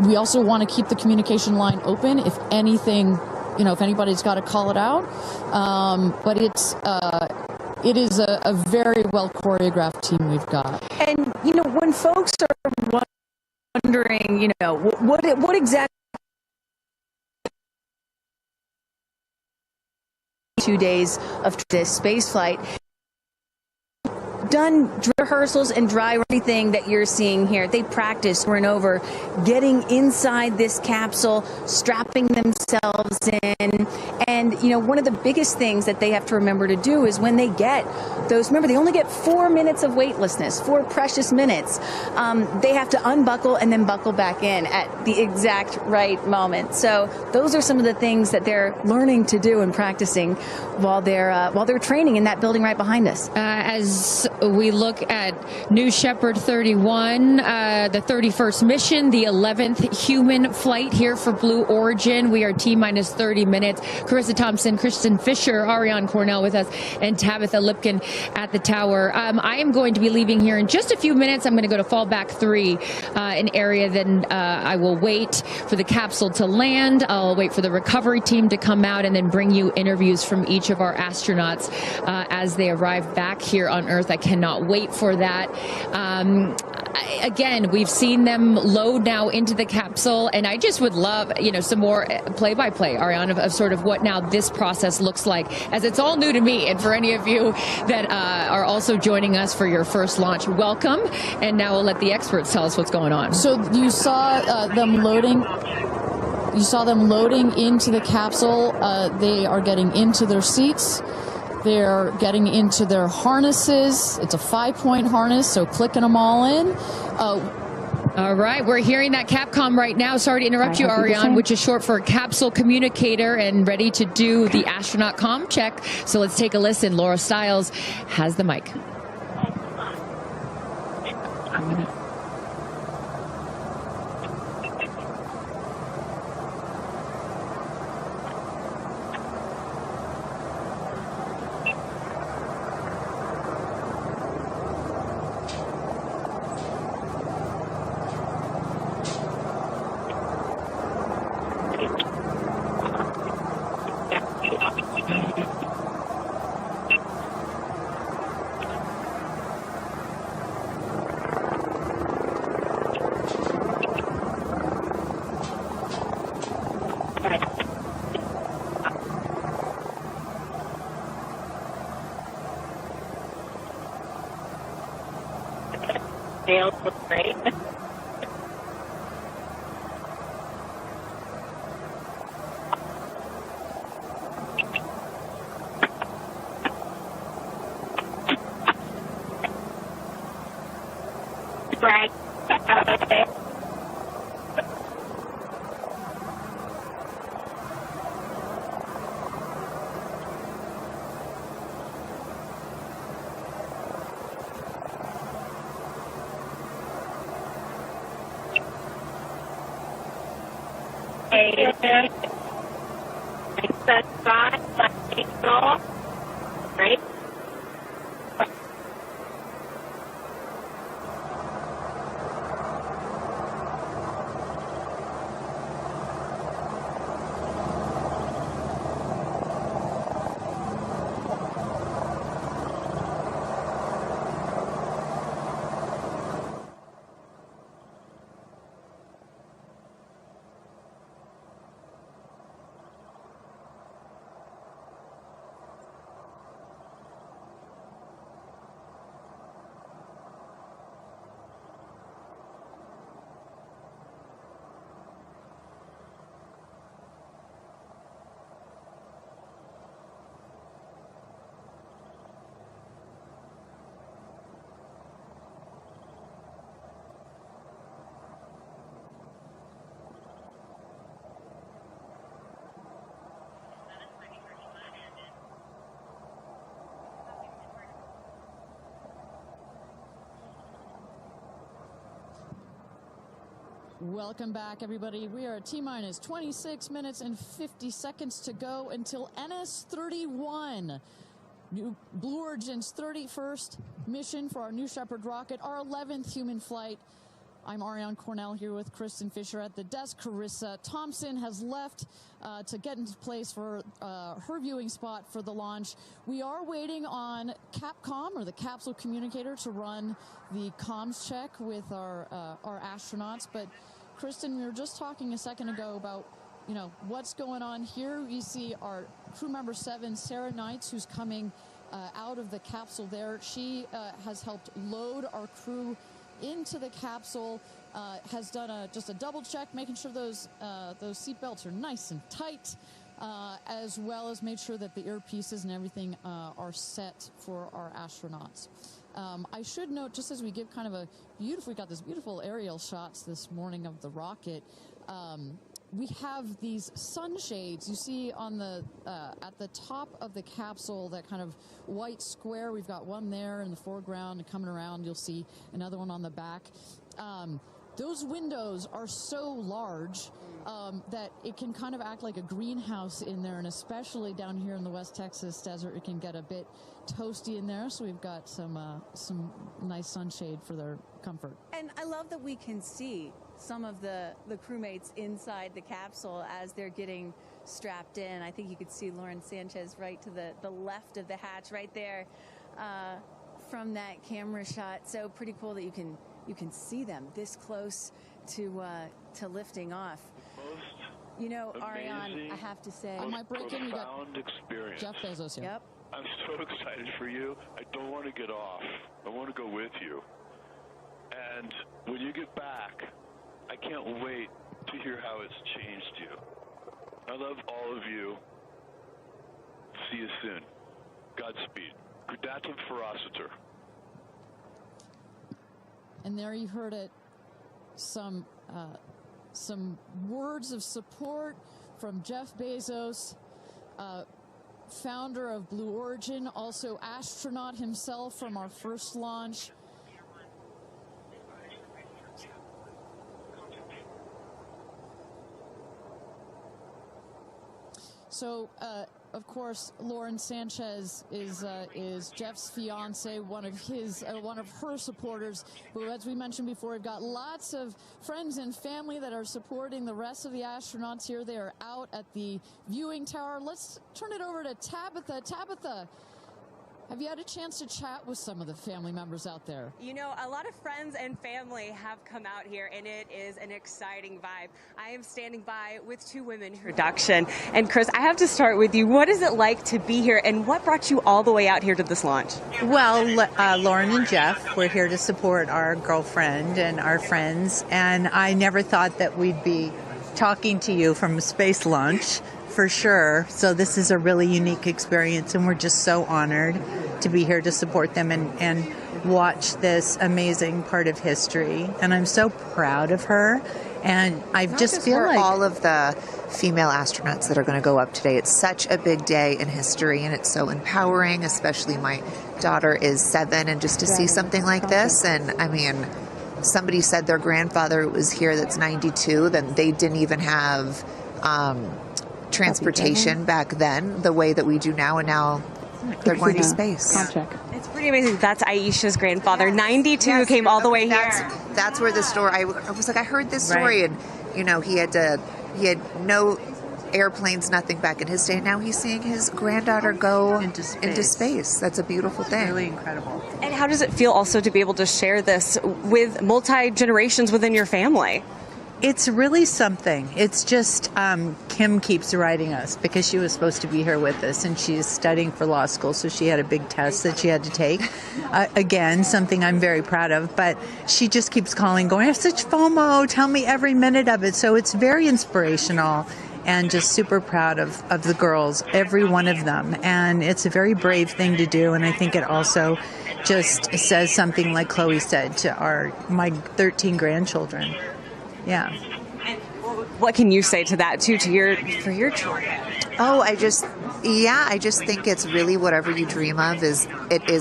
We also want to keep the communication line open if anything, if anybody's got to call it out. But it is a very well choreographed team we've got. And, when folks are wondering, you know, what exactly 2 days of this space flight. Done rehearsals and dry everything that you're seeing here. They practice over and over getting inside this capsule, strapping themselves in. And, you know, one of the biggest things that they have to remember to do is when they get those, remember, they only get 4 minutes of weightlessness, 4 precious minutes. They have to unbuckle and then buckle back in at the exact right moment. So those are some of the things that they're learning to do and practicing while they're training in that building right behind us. As we look at New Shepard 31, the 31st mission, the 11th human flight here for Blue Origin. We are T-minus 30 minutes. Carissa Thompson, Kristen Fisher, Ariane Cornell with us, and Tabitha Lipkin at the tower. I am going to be leaving here in just a few minutes. I'm going to go to fallback 3, an area. Then I will wait for the capsule to land. I'll wait for the recovery team to come out and then bring you interviews from each of our astronauts as they arrive back here on Earth. I cannot wait for that. Again, we've seen them load now into the capsule, and I just would love, you know, some more play-by-play, Ariane, of sort of what now this process looks like, as it's all new to me, and for any of you that are also joining us for your first launch, welcome. And now we'll let the experts tell us what's going on. So you saw them loading. You saw them loading into the capsule. They are getting into their seats. They're getting into their harnesses. It's a 5-point harness, so clicking them all in. All right, we're hearing that Capcom right now. Sorry to interrupt you, Ariane, which is short for capsule communicator, and ready to do the astronaut comm check. So let's take a listen. Laura Stiles has the mic. Sales was great. Right. Right. Welcome back, everybody. We are at T-minus 26 minutes and 50 seconds to go until NS-31, Blue Origin's 31st mission for our New Shepard rocket, our 11th human flight I'm Ariane Cornell here with Kristen Fisher at the desk. Carissa Thompson has left to get into place for her viewing spot for the launch. We are waiting on Capcom, or the capsule communicator, to run the comms check with our astronauts. But Kristen, we were just talking a second ago about what's going on here. You see our crew member 7, Sarah Knights, who's coming out of the capsule there. She has helped load our crew into the capsule, has done just a double check, making sure those seatbelts are nice and tight, as well as made sure that the earpieces and everything are set for our astronauts. I should note, just as we give kind of we got this beautiful aerial shots this morning of the rocket. We have these sunshades you see on the at the top of the capsule, that kind of white square. We've got one there in the foreground, and coming around you'll see another one on the back. Those windows are so large that it can kind of act like a greenhouse in there, and especially down here in the West Texas desert, it can get a bit toasty in there. So we've got some nice sunshade for their comfort. And I love that we can see some of the crewmates inside the capsule as they're getting strapped in. I think you could see Lauren Sanchez right to the left of the hatch right there from that camera shot. So pretty cool that you can see them this close to lifting off. Ariane, I have to say, on my break-in, we got profound experience. Jeff Bezos here. Yep. I'm so excited for you. I don't want to get off. I want to go with you. And when you get back, I can't wait to hear how it's changed you. I love all of you. See you soon. Godspeed. Gradatum ferociter. And there you heard it. Some words of support from Jeff Bezos, founder of Blue Origin, also astronaut himself from our first launch. So, of course, Lauren Sanchez is Jeff's fiance, one of her supporters. But as we mentioned before, we've got lots of friends and family that are supporting the rest of the astronauts here. They are out at the viewing tower. Let's turn it over to Tabitha. Tabitha, have you had a chance to chat with some of the family members out there? A lot of friends and family have come out here, and it is an exciting vibe. I am standing by with two women in production. And Chris, I have to start with you. What is it like to be here, and what brought you all the way out here to this launch? Well, Lauren and Jeff, we're here to support our girlfriend and our friends, and I never thought that we'd be talking to you from a space launch. For sure. So this is a really unique experience, and we're just so honored to be here to support them and watch this amazing part of history. And I'm so proud of her. And I just feel like all of the female astronauts that are going to go up today. It's such a big day in history, and it's so empowering, especially my daughter is 7, and just to see something like this. And I mean, somebody said their grandfather was here that's 92, then they didn't even have transportation back then the way that we do now, and now they're going to space. It's pretty amazing. That's Aisha's grandfather. 92 came all the way here. That's where the story. I was like, I heard this story, and he had no airplanes, nothing back in his day. Now he's seeing his granddaughter go into space. That's a beautiful thing. It's really incredible. And how does it feel also to be able to share this with multi-generations within your family? It's really something. It's just Kim keeps writing us because she was supposed to be here with us, and she's studying for law school, so she had a big test that she had to take. Again, something I'm very proud of, but she just keeps calling, going, I have such FOMO, tell me every minute of it. So it's very inspirational, and just super proud of the girls, every one of them. And it's a very brave thing to do, and I think it also just says something, like Chloe said, to my 13 grandchildren. Yeah. And what can you say to that too, for your children? Oh, I just think it's really whatever you dream of is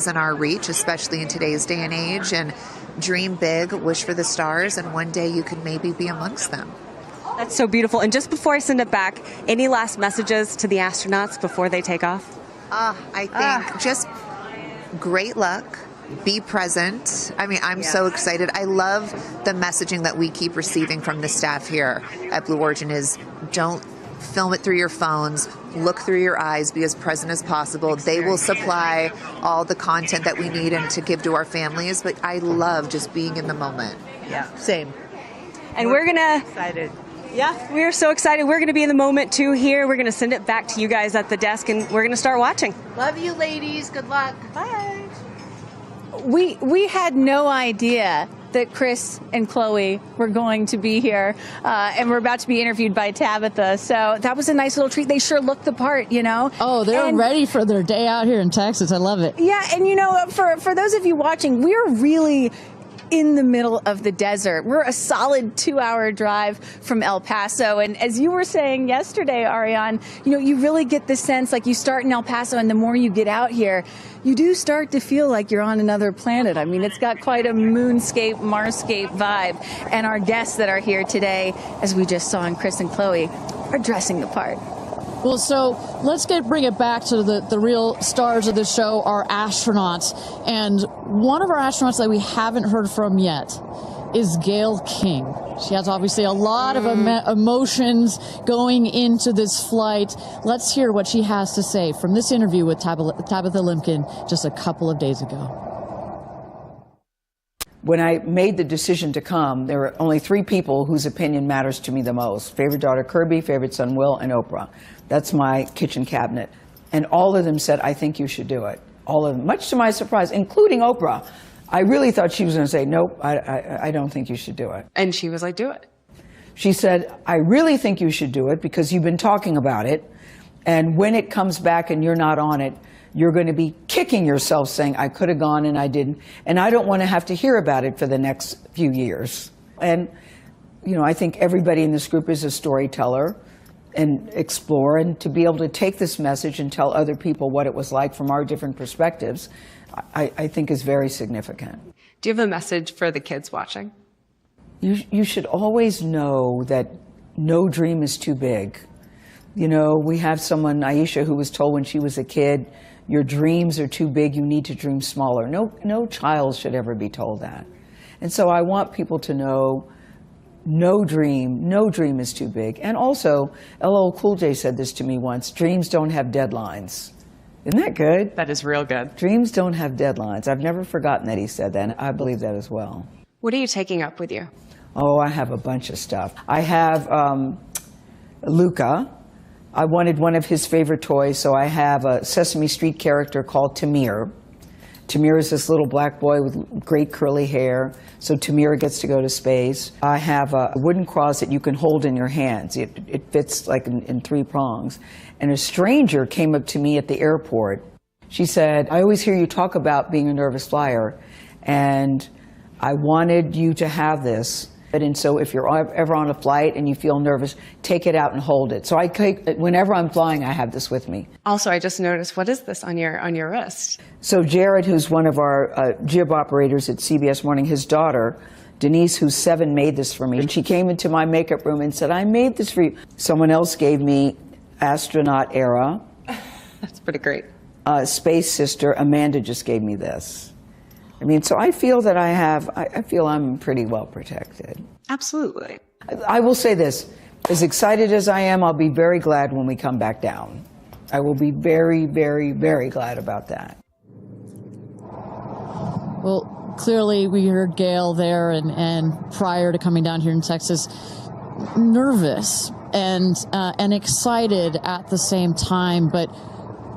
in our reach, especially in today's day and age. And dream big, wish for the stars, and one day you could maybe be amongst them. That's so beautiful. And just before I send it back, any last messages to the astronauts before they take off? I think just great luck. be present. I mean, I'm so excited. I love the messaging that we keep receiving from the staff here at Blue Origin is don't film it through your phones, look through your eyes, be as present as possible. They will supply all the content that we need and to give to our families, but I love just being in the moment. Yeah, same. And we're gonna excited. Yeah, we're so excited. We're going to be in the moment too here. We're going to send it back to you guys at the desk and we're going to start watching. Love you, ladies. Good luck. Bye. We had no idea that Chris and Chloe were going to be here, and we're about to be interviewed by Tabitha. So that was a nice little treat. They sure looked the part, you know. Oh, they're ready for their day out here in Texas. I love it. Yeah, and you know, for those of you watching, we're really in the middle of the desert. We're a solid 2-hour drive from El Paso. And as you were saying yesterday, Ariane, you know, you really get the sense like you start in El Paso and the more you get out here, you do start to feel like you're on another planet. I mean, it's got quite a moonscape, Marscape vibe. And our guests that are here today, as we just saw in Chris and Chloe, are dressing the part. Well, so let's bring it back to the real stars of the show, our astronauts. And one of our astronauts that we haven't heard from yet is Gayle King. She has obviously a lot of emotions going into this flight. Let's hear what she has to say from this interview with Tabitha Limkin just a couple of days ago. When I made the decision to come, there were only 3 people whose opinion matters to me the most. Favorite daughter Kirby, favorite son Will, and Oprah. That's my kitchen cabinet. And all of them said, I think you should do it. All of them, much to my surprise, including Oprah. I really thought she was going to say, nope, I don't think you should do it. And she was like, do it. She said, I really think you should do it because you've been talking about it. And when it comes back and you're not on it, you're going to be kicking yourself saying, I could have gone and I didn't. And I don't want to have to hear about it for the next few years. And, you know, I think everybody in this group is a storyteller and explore. And to be able to take this message and tell other people what it was like from our different perspectives, I think is very significant. Do you have a message for the kids watching? You should always know that no dream is too big. You know, we have someone, Aisha, who was told when she was a kid, your dreams are too big, you need to dream smaller. No child should ever be told that. And so I want people to know no dream is too big. And also, LL Cool J said this to me once, dreams don't have deadlines. Isn't that good? That is real good. Dreams don't have deadlines. I've never forgotten that he said that, and I believe that as well. What are you taking up with you? Oh, I have a bunch of stuff. I have Luca. I wanted one of his favorite toys, so I have a Sesame Street character called Tamir. Tamir is this little black boy with great curly hair, so Tamir gets to go to space. I have a wooden cross that you can hold in your hands. It fits like in 3 prongs. And a stranger came up to me at the airport. She said, I always hear you talk about being a nervous flyer, and I wanted you to have this. And so if you're ever on a flight and you feel nervous, take it out and hold it. So whenever I'm flying, I have this with me. Also, I just noticed, what is this on your wrist? So Jared, who's one of our jib operators at CBS Morning, his daughter, Denise, who's 7, made this for me. And she came into my makeup room and said, I made this for you. Someone else gave me astronaut era. That's pretty great. Space sister, Amanda just gave me this. I mean, so I feel that I feel I'm pretty well protected. Absolutely. I will say this, as excited as I am, I'll be very glad when we come back down. I will be very, very, very glad about that. Well, clearly we heard Gayle there and prior to coming down here in Texas, nervous and excited at the same time, but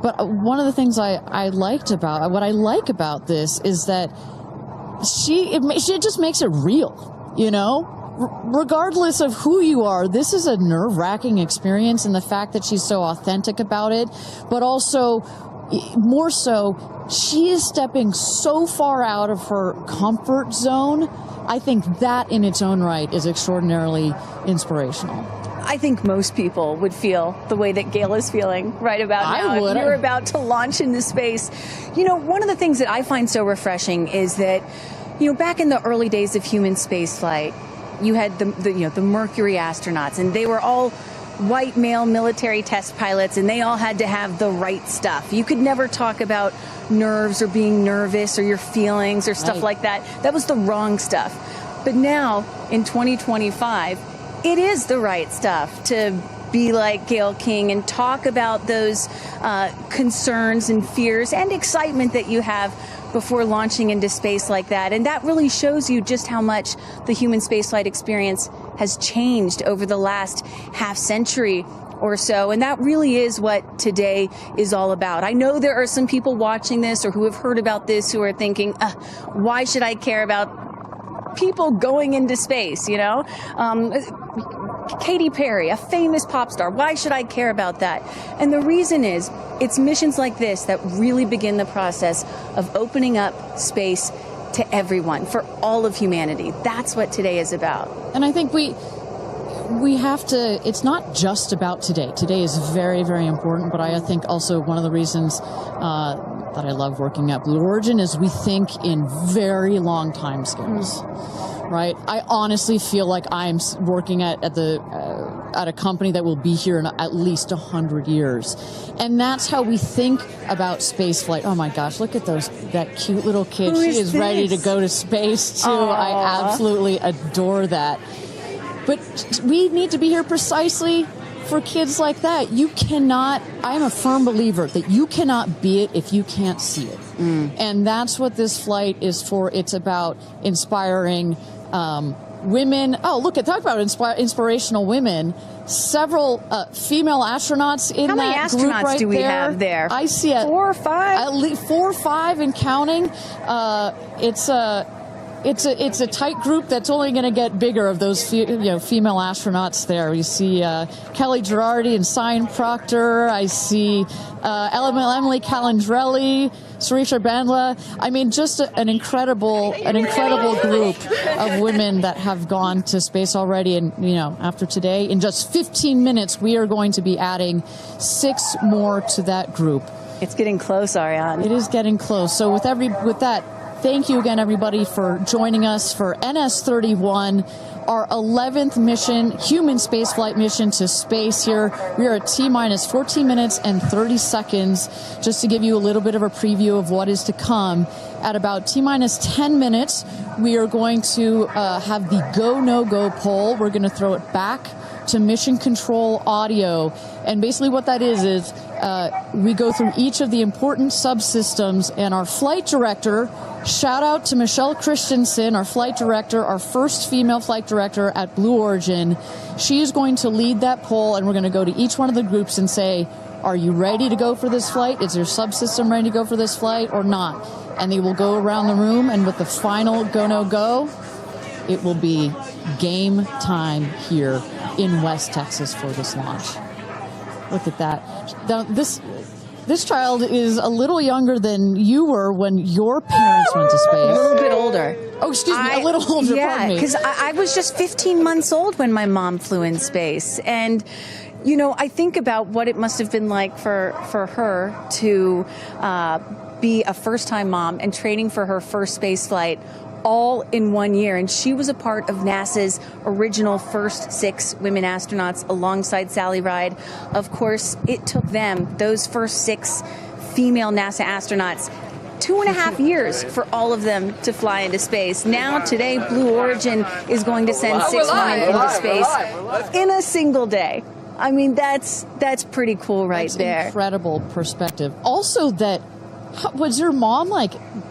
one of the things I like about this is that she just makes it real, you know? Regardless of who you are, this is a nerve-wracking experience, and the fact that she's so authentic about it, but also, more so, she is stepping so far out of her comfort zone. I think that in its own right is extraordinarily inspirational. I think most people would feel the way that Gayle is feeling right about now. I would. If you're about to launch into space. You know, one of the things that I find so refreshing is that, you know, back in the early days of human spaceflight, you had the Mercury astronauts, and they were all white male military test pilots, and they all had to have the right stuff. You could never talk about nerves or being nervous or your feelings or stuff like that. That was the wrong stuff. But now, in 2025, it is the right stuff to be like Gayle King and talk about those concerns and fears and excitement that you have before launching into space like that. And that really shows you just how much the human spaceflight experience has changed over the last half century or so. And that really is what today is all about. I know there are some people watching this or who have heard about this who are thinking, why should I care about people going into space, you know? Katy Perry, a famous pop star. Why should I care about that? And the reason is, it's missions like this that really begin the process of opening up space to everyone, for all of humanity. That's what today is about. And I think we have to, it's not just about today. Today is very, very important, but I think also one of the reasons that I love working at Blue Origin is we think in very long time scales. Right? I honestly feel like I'm working at a company that will be here in at least 100 years. And that's how we think about space flight. Oh my gosh, look at that cute little kid. She is ready to go to space too. Aww. I absolutely adore that. But we need to be here precisely for kids like that. You cannot, I am a firm believer that you cannot be it if you can't see it. And that's what this flight is for. It's about inspiring women. Oh, look, talk about inspirational women. Several female astronauts in that group right there. How many astronauts do we have there? I see 4 or 5. At least 4 or 5 and counting. It's a tight group that's only going to get bigger of those female astronauts there. You see Kelly Girardi and Cyan Proctor. I see Emily Calandrelli, Sarisha Bandla. I mean, just an incredible group of women that have gone to space already. And after today, in just 15 minutes, we are going to be adding 6 more to that group. It's getting close, Ariane. It is getting close. So with that. Thank you again, everybody, for joining us for NS-31, our 11th mission, human spaceflight mission to space here. We are at T-minus 14 minutes and 30 seconds, just to give you a little bit of a preview of what is to come. At about T-minus 10 minutes, we are going to have the go, no-go poll. We're going to throw it back to mission control audio. And basically what that is we go through each of the important subsystems, and our flight director, shout out to Michelle Christensen, our flight director, our first female flight director at Blue Origin. She is going to lead that poll, and we're going to go to each one of the groups and say, are you ready to go for this flight? Is your subsystem ready to go for this flight or not? And they will go around the room, and with the final go, no, go, it will be game time here in West Texas for this launch. Look at that. Now, this child is a little younger than you were when your parents went to space. A little bit older. Oh, excuse me, a little older, pardon me. Yeah, because I was just 15 months old when my mom flew in space. And, I think about what it must have been like for her to be a first-time mom and training for her first space flight all in 1 year. And she was a part of NASA's original first 6 women astronauts alongside Sally Ride. Of course, it took them, those first 6 female NASA astronauts, 2.5 years for all of them to fly into space. Now, today, Blue Origin is going to send 6 women into space in a single day. I mean, that's pretty cool right there. Incredible perspective. Also that, was your mom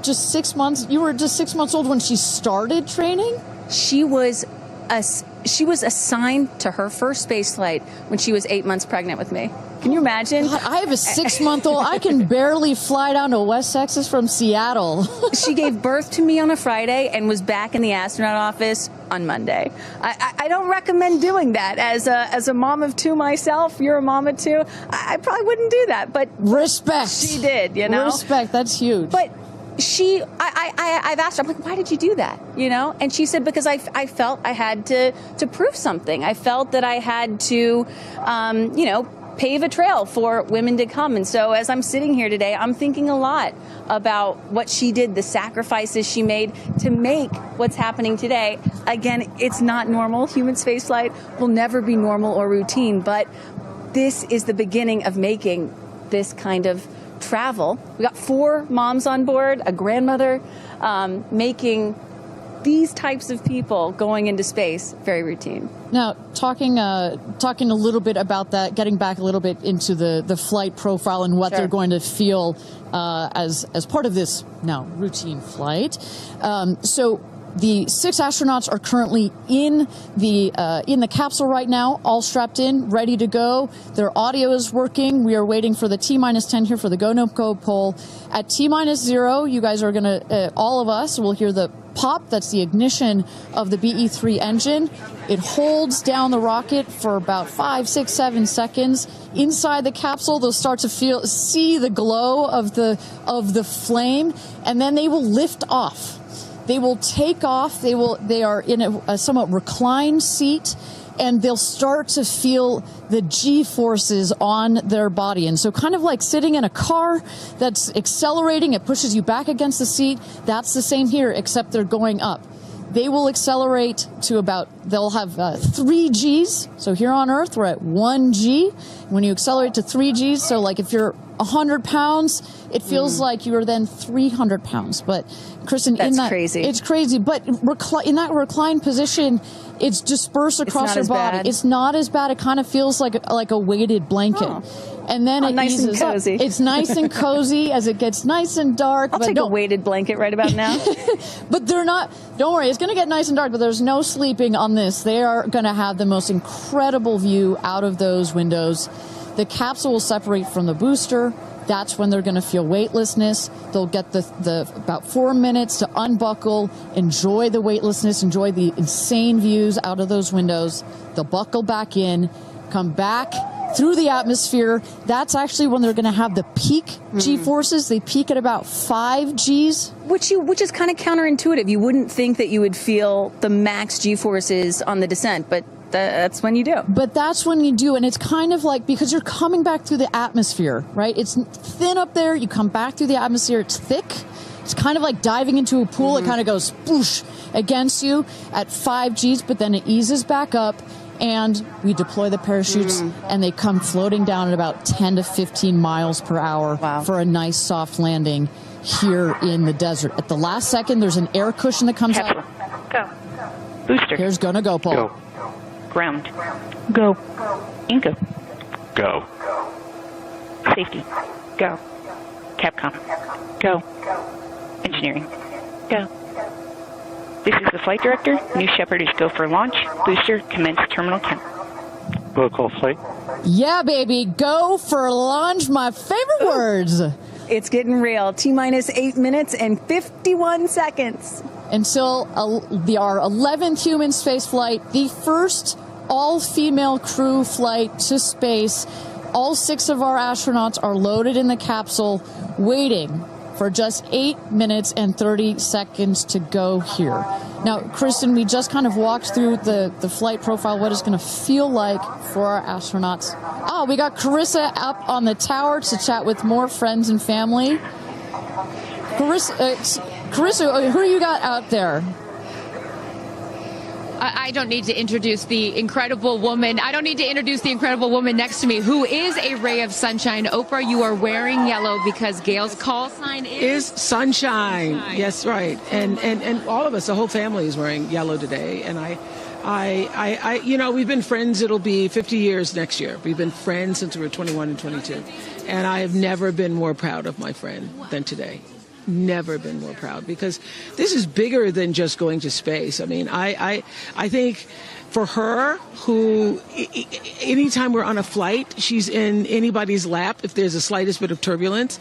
just 6 months? You were just 6 months old when she started training? She was assigned to her first space flight when she was 8 months pregnant with me. Can you imagine? God, I have a 6-month-old. I can barely fly down to West Texas from Seattle. She gave birth to me on a Friday and was back in the astronaut office on Monday. I don't recommend doing that. As a mom of 2 myself, you're a mom of 2, I probably wouldn't do that. But respect. She did, Respect, that's huge. But I've asked her, I'm like, why did you do that? And she said, because I felt I had to prove something. I felt that I had to, pave a trail for women to come. And so as I'm sitting here today, I'm thinking a lot about what she did, the sacrifices she made to make what's happening today. Again, it's not normal. Human spaceflight will never be normal or routine, but this is the beginning of making this kind of travel. We got 4 moms on board, a grandmother, making these types of people going into space very routine. Now, talking a little bit about that, getting back a little bit into the flight profile and what they're going to feel as part of this now routine flight. So the 6 astronauts are currently in the capsule right now, all strapped in, ready to go. Their audio is working. We are waiting for the T-10 here for the go, no go poll. At T-0, you guys are going to, all of us will hear the pop. That's the ignition of the BE-3 engine. It holds down the rocket for about 5, 6, 7 seconds. Inside the capsule, they'll start to see the glow of the flame, and then they will lift off. They will take off. They are in a somewhat reclined seat, and they'll start to feel the G-forces on their body. And so kind of like sitting in a car that's accelerating, it pushes you back against the seat. That's the same here, except they're going up. They will accelerate to they'll have 3 Gs. So here on Earth, we're at 1 G. When you accelerate to 3 Gs, so like if you're 100 pounds, it feels like you are then 300 pounds. But Kristen, crazy. It's crazy. But in that reclined position, it's dispersed across your body. Bad. It's not as bad. It kind of feels like a weighted blanket. And then it nice eases and cozy. up. It's nice and cozy as it gets nice and dark. I'll take a weighted blanket right about now. But they're not. Don't worry, it's going to get nice and dark, but there's no sleeping on this. They are going to have the most incredible view out of those windows. The capsule will separate from the booster. That's when they're going to feel weightlessness. They'll get the about 4 minutes to unbuckle, enjoy the weightlessness, enjoy the insane views out of those windows. They'll buckle back in, come back through the atmosphere. That's actually when they're going to have the peak G-forces. They peak at about 5 Gs. Which is kind of counterintuitive. You wouldn't think that you would feel the max G-forces on the descent, but that's when you do. But that's when you do, and it's kind of like, because you're coming back through the atmosphere, right? It's thin up there. You come back through the atmosphere. It's thick. It's kind of like diving into a pool. It kind of goes whoosh against you at 5 Gs, but then it eases back up. And we deploy the parachutes, and they come floating down at about 10 to 15 miles per hour for a nice soft landing here in the desert. At the last second, there's an air cushion that comes out. Go. Booster. Here's go no go, Paul. Go. Ground. Go. Inco. Go. Safety. Go. Capcom. Go. Engineering. Go. This is the flight director. New Shepard is go for launch. Booster, commence terminal count. Protocol flight. Yeah, baby. Go for launch. My favorite words. It's getting real. T-minus 8 minutes and 51 seconds. Until our 11th human space flight, the first all-female crew flight to space. All 6 of our astronauts are loaded in the capsule, waiting for just 8 minutes and 30 seconds to go here. Now, Kristen, we just kind of walked through the flight profile, what it's going to feel like for our astronauts. Oh, we got Carissa up on the tower to chat with more friends and family. Carissa, who you got out there? I don't need to introduce the incredible woman. I don't need to introduce the incredible woman next to me, who is a ray of sunshine. Oprah, you are wearing yellow because Gayle's call sign is sunshine. Yes, right. And all of us, the whole family is wearing yellow today. And I you know, we've been friends. It'll be 50 years next year. We've been friends since we were 21 and 22. And I have never been more proud of my friend than today. Never been more proud, because this is bigger than just going to space. I mean, I think for her, who anytime we're on a flight, she's in anybody's lap if there's the slightest bit of turbulence,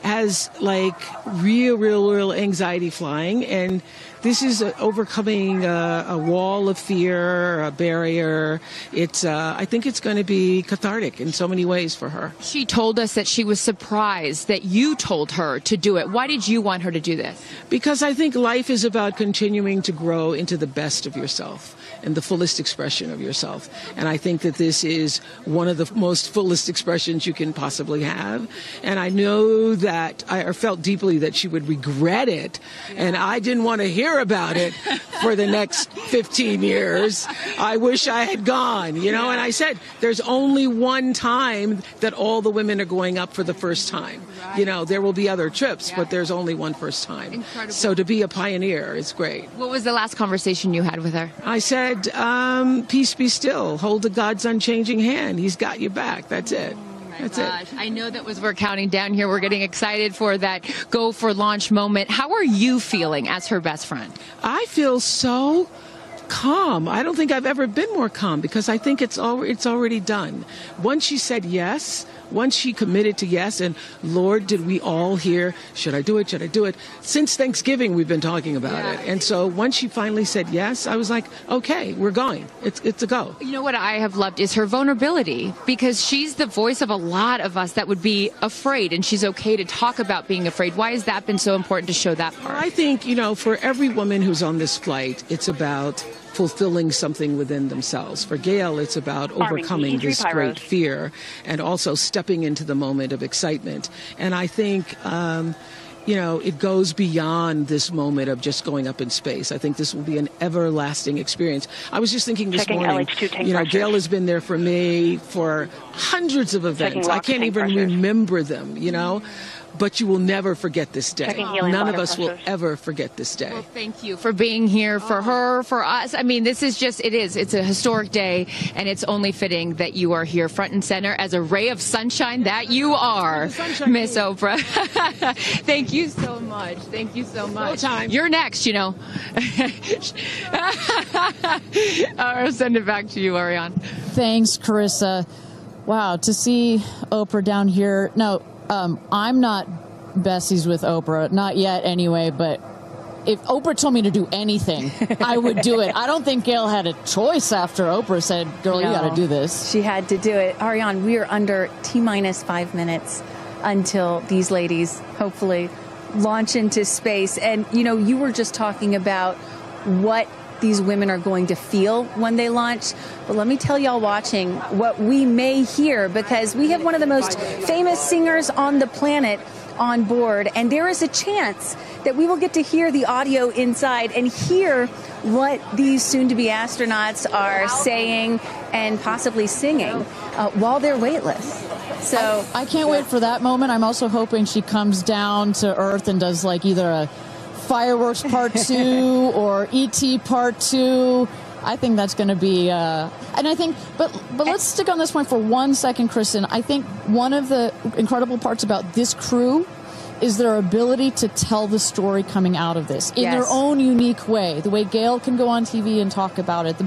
has like real anxiety flying, and this is overcoming a wall of fear, a barrier. I think it's going to be cathartic in so many ways for her. She told us that she was surprised that you told her to do it. Why did you want her to do this? Because I think life is about continuing to grow into the best of yourself and the fullest expression of yourself. And I think that this is one of the most fullest expressions you can possibly have. And I know that I felt deeply that she would regret it. And I didn't want to hear about it for the next 15 years. I wish I had gone, you know. And I said, there's only one time that all the women are going up for the first time. You know, there will be other trips, but there's only one first time. Incredible. So to be a pioneer is great. What was the last conversation you had with her? I said, peace be still. Hold the God's unchanging hand. He's got your back. That's it. That's it. I know that we're counting down here. We're getting excited for that go for launch moment. How are you feeling as her best friend? I feel so calm. I don't think I've ever been more calm because I think it's already done. Once she said yes, once she committed to yes, and Lord, did we all hear, should I do it? Should I do it? Since Thanksgiving, we've been talking about it. And so once she finally said yes, I was like, okay, we're going. It's a go. You know what I have loved is her vulnerability, because she's the voice of a lot of us that would be afraid, and she's okay to talk about being afraid. Why has that been so important to show that part? I think, you know, for every woman who's on this flight, it's about fulfilling something within themselves. For Gayle, it's about overcoming this great fear and also stepping into the moment of excitement. And I think, you know, it goes beyond this moment of just going up in space. I think this will be an everlasting experience. I was just thinking this morning, you know, Gayle has been there for me for hundreds of events. I can't even remember them, you know. But you will never forget this day. None of us will ever forget this day. Well, thank you for being here, for her, for us. I mean, this is just, it's a historic day, and it's only fitting that you are here front and center as a ray of sunshine that you are, Miss Oprah. Thank you so much. Thank you so much. You're next, you know. I'll send it back to you, Ariane. Thanks, Carissa. Wow, to see Oprah down here. No, I'm not besties with Oprah, not yet anyway, but if Oprah told me to do anything, I would do it. I don't think Gayle had a choice after Oprah said, girl, you got to do this. She had to do it. Ariane, we are under T-minus 5 minutes until these ladies hopefully launch into space. And, you know, you were just talking about what these women are going to feel when they launch. But let me tell y'all watching what we may hear, because we have one of the most famous singers on the planet on board, and there is a chance that we will get to hear the audio inside and hear what these soon-to-be astronauts are saying and possibly singing while they're weightless. So I can't wait for that moment. I'm also hoping she comes down to Earth and does like either a Fireworks Part 2 or E.T. Part 2. I think that's going to be, and I think, but let's stick on this point for 1 second, Kristen. I think one of the incredible parts about this crew is their ability to tell the story coming out of this in their own unique way. The way Gayle can go on TV and talk about it,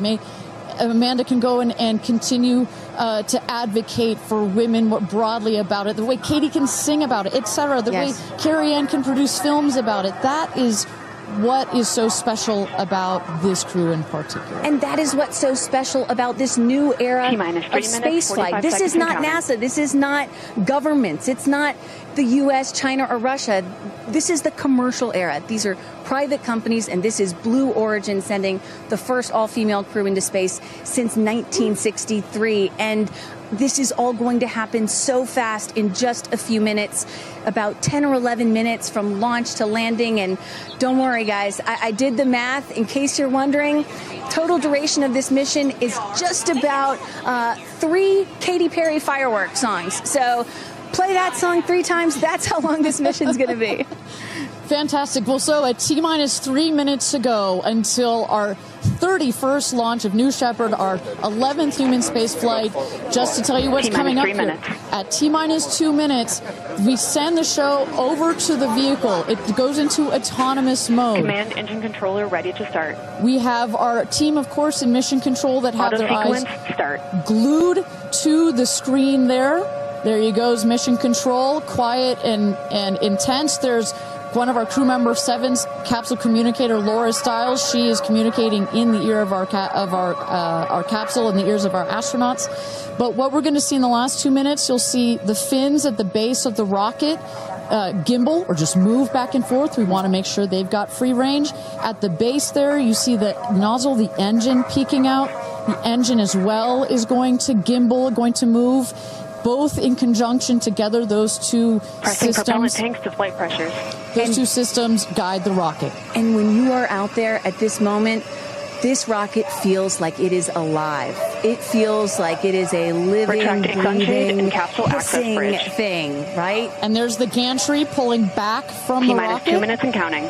Amanda can go and continue to advocate for women more broadly about it, the way Katy can sing about it, etc., the way Kerianne can produce films about it. That is what is so special about this crew in particular. And that is what's so special about this new era of spaceflight. This is not NASA. This is not governments. It's not the U.S., China, or Russia. This is the commercial era. These are private companies, and this is Blue Origin sending the first all-female crew into space since 1963. And this is all going to happen so fast in just a few minutes, about 10 or 11 minutes from launch to landing. And don't worry, guys, I did the math. In case you're wondering, total duration of this mission is just about 3 Katy Perry fireworks songs. So play that song 3 times. That's how long this mission's going to be. Fantastic. Well, so at T-minus 3 minutes to go until our 31st launch of New Shepard, our 11th human space flight. Just to tell you what's coming up here. At T-minus 2 minutes, we send the show over to the vehicle. It goes into autonomous mode. Command engine controller ready to start. We have our team, of course, in mission control that have their eyes glued to the screen there. There you goes mission control, quiet and intense. There's one of our crew member 7's capsule communicator, Laura Stiles. She is communicating in the ear of our capsule, in the ears of our astronauts. But what we're going to see in the last 2 minutes, you'll see the fins at the base of the rocket gimbal or just move back and forth. We want to make sure they've got free range. At the base there, you see the nozzle, the engine peeking out. The engine as well is going to gimbal, going to move. Both in conjunction together, those two Pressing systems. propellant tanks to flight pressures. Those two systems guide the rocket. And when you are out there at this moment, this rocket feels like it is alive. It feels like it is a living, breathing, hissing thing, right? And there's the gantry pulling back from the rocket. T-minus 2 minutes and counting.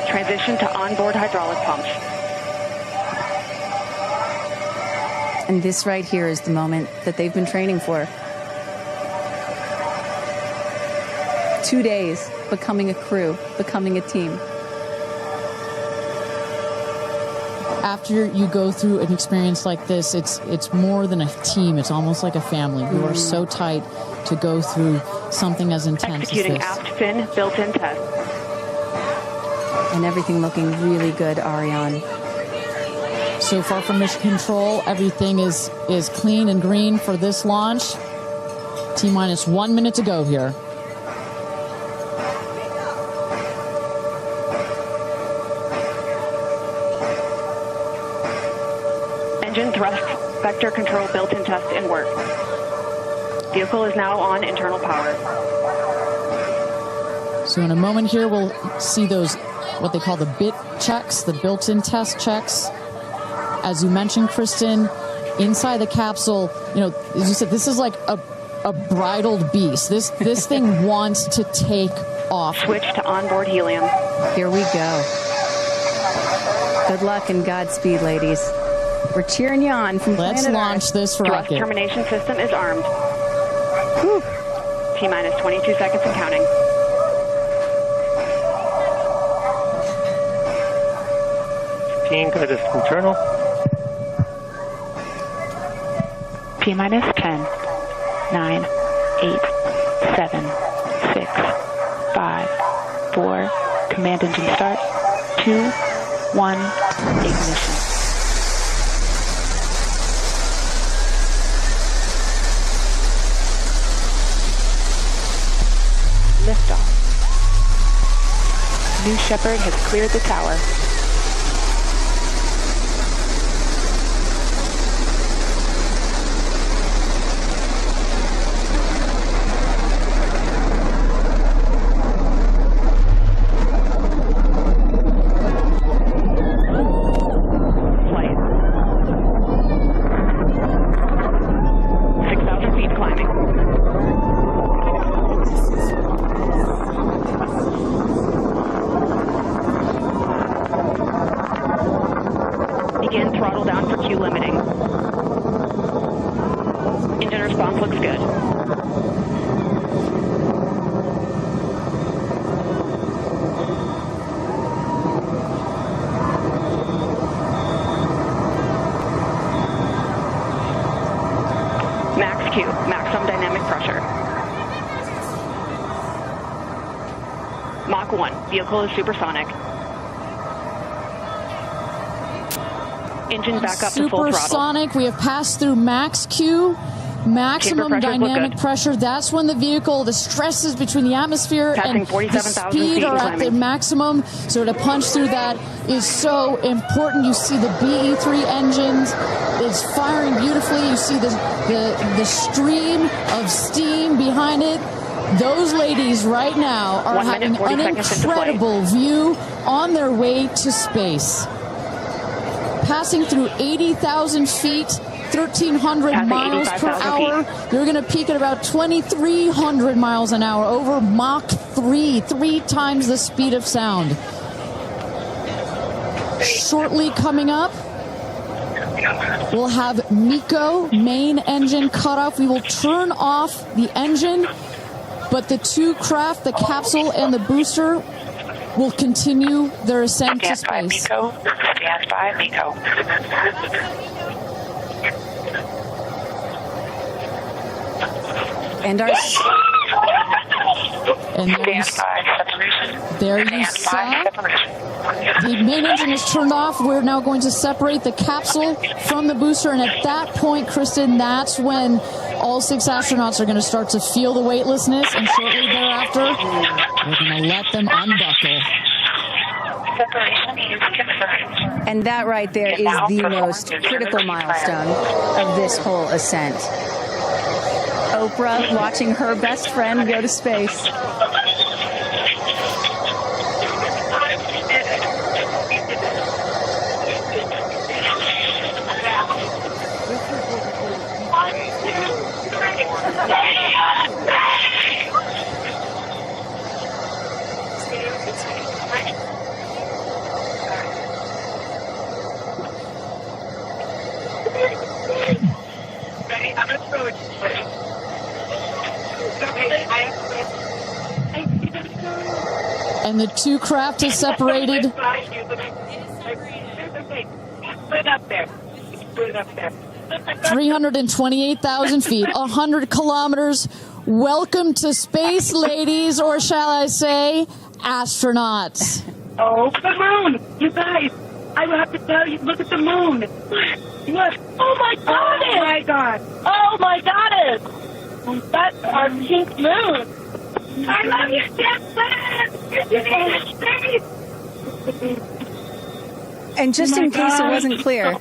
Transition to onboard hydraulic pumps. And this right here is the moment that they've been training for. 2 days, becoming a crew, becoming a team. After you go through an experience like this, it's more than a team. It's almost like a family. You are so tight to go through something as intense Executing as this. aft fin built-in test. And everything looking really good, Ariane. So far from mission control, everything is clean and green for this launch. T-minus 1 minute to go here. Engine thrust vector control built-in test in work. Vehicle is now on internal power. So in a moment here, we'll see those, what they call the bit checks, the built-in test checks. As you mentioned, Kristen, inside the capsule, you know, as you said, this is like a bridled beast. This thing wants to take off. Switch to onboard helium. Here we go. Good luck and Godspeed, ladies. We're cheering you on from Let's planet launch Earth. this Thrust rocket. termination system is armed. Whew. T-minus 22 seconds and counting. Good as internal. T-minus 10, 9, 8, 7, 6, 5, 4, command engine start, 2, 1, ignition. Liftoff. New Shepard has cleared the tower. Maximum dynamic pressure. Mach 1. Vehicle is supersonic. Engine back up to full throttle. Supersonic. We have passed through max Q. Maximum dynamic pressure. That's when the vehicle, the stresses between the atmosphere and the speed are at their maximum. So to punch through that is so important. You see the BE3 engines. It's firing beautifully. You see the stream of steam behind it. Those ladies right now are having an incredible view on their way to space. Passing through 80,000 feet, 1,300 miles per hour. They're going to peak at about 2,300 miles an hour over Mach 3, 3 times the speed of sound. Shortly coming up, we'll have MECO, main engine cutoff. We will turn off the engine, but the two craft, the capsule and the booster, will continue their ascent to space. Stand by, MECO. And there you saw the main engine is turned off. We're now going to separate the capsule from the booster, and at that point, Kristen, that's when all 6 astronauts are going to start to feel the weightlessness, and shortly thereafter, we're going to let them unbuckle. Separation is confirmed. And that right there is the most critical milestone of this whole ascent. Oprah watching her best friend go to space. And the 2 craft is separated. Put it up there. 328,000 feet, 100 kilometers. Welcome to space, ladies, or shall I say, astronauts. Oh, the moon! You guys, I will have to tell you, look at the moon. Look. Oh, my God! Oh, my God! Oh, my goddess! That's our pink moon. I love you, Jeff Bezos! And just in case it wasn't clear,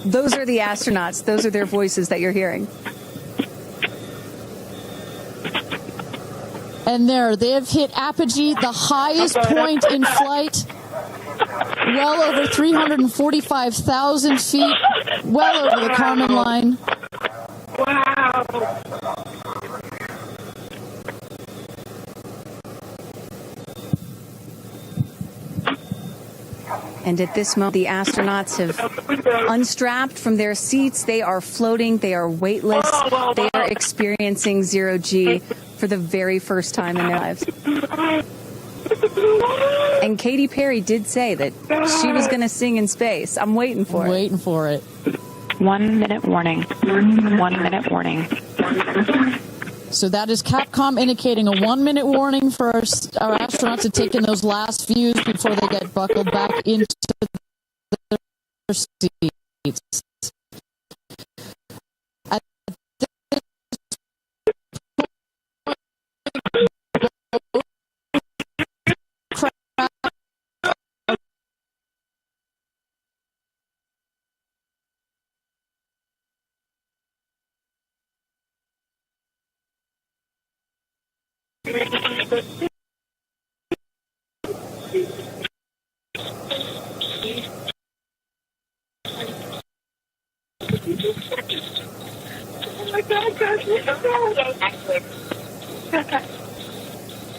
those are the astronauts. Those are their voices that you're hearing. And there, they have hit apogee, the highest point in flight, well over 345,000 feet, well over the Kármán line. Wow. And at this moment, the astronauts have unstrapped from their seats. They are floating. They are weightless. They are experiencing zero-G for the very first time in their lives. And Katy Perry did say that she was going to sing in space. I'm waiting for it. Waiting for it. 1 minute warning. 1 minute warning. So that is Capcom indicating a 1 minute warning for our astronauts to take in those last views before they get buckled back into their seats. At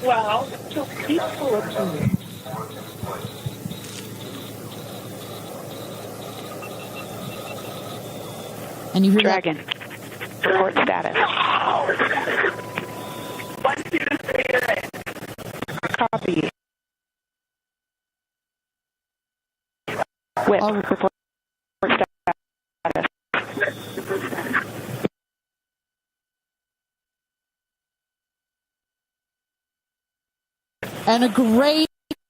Wow, so peaceful up here. And you hear Dragon. Report status. Copy. With report status. And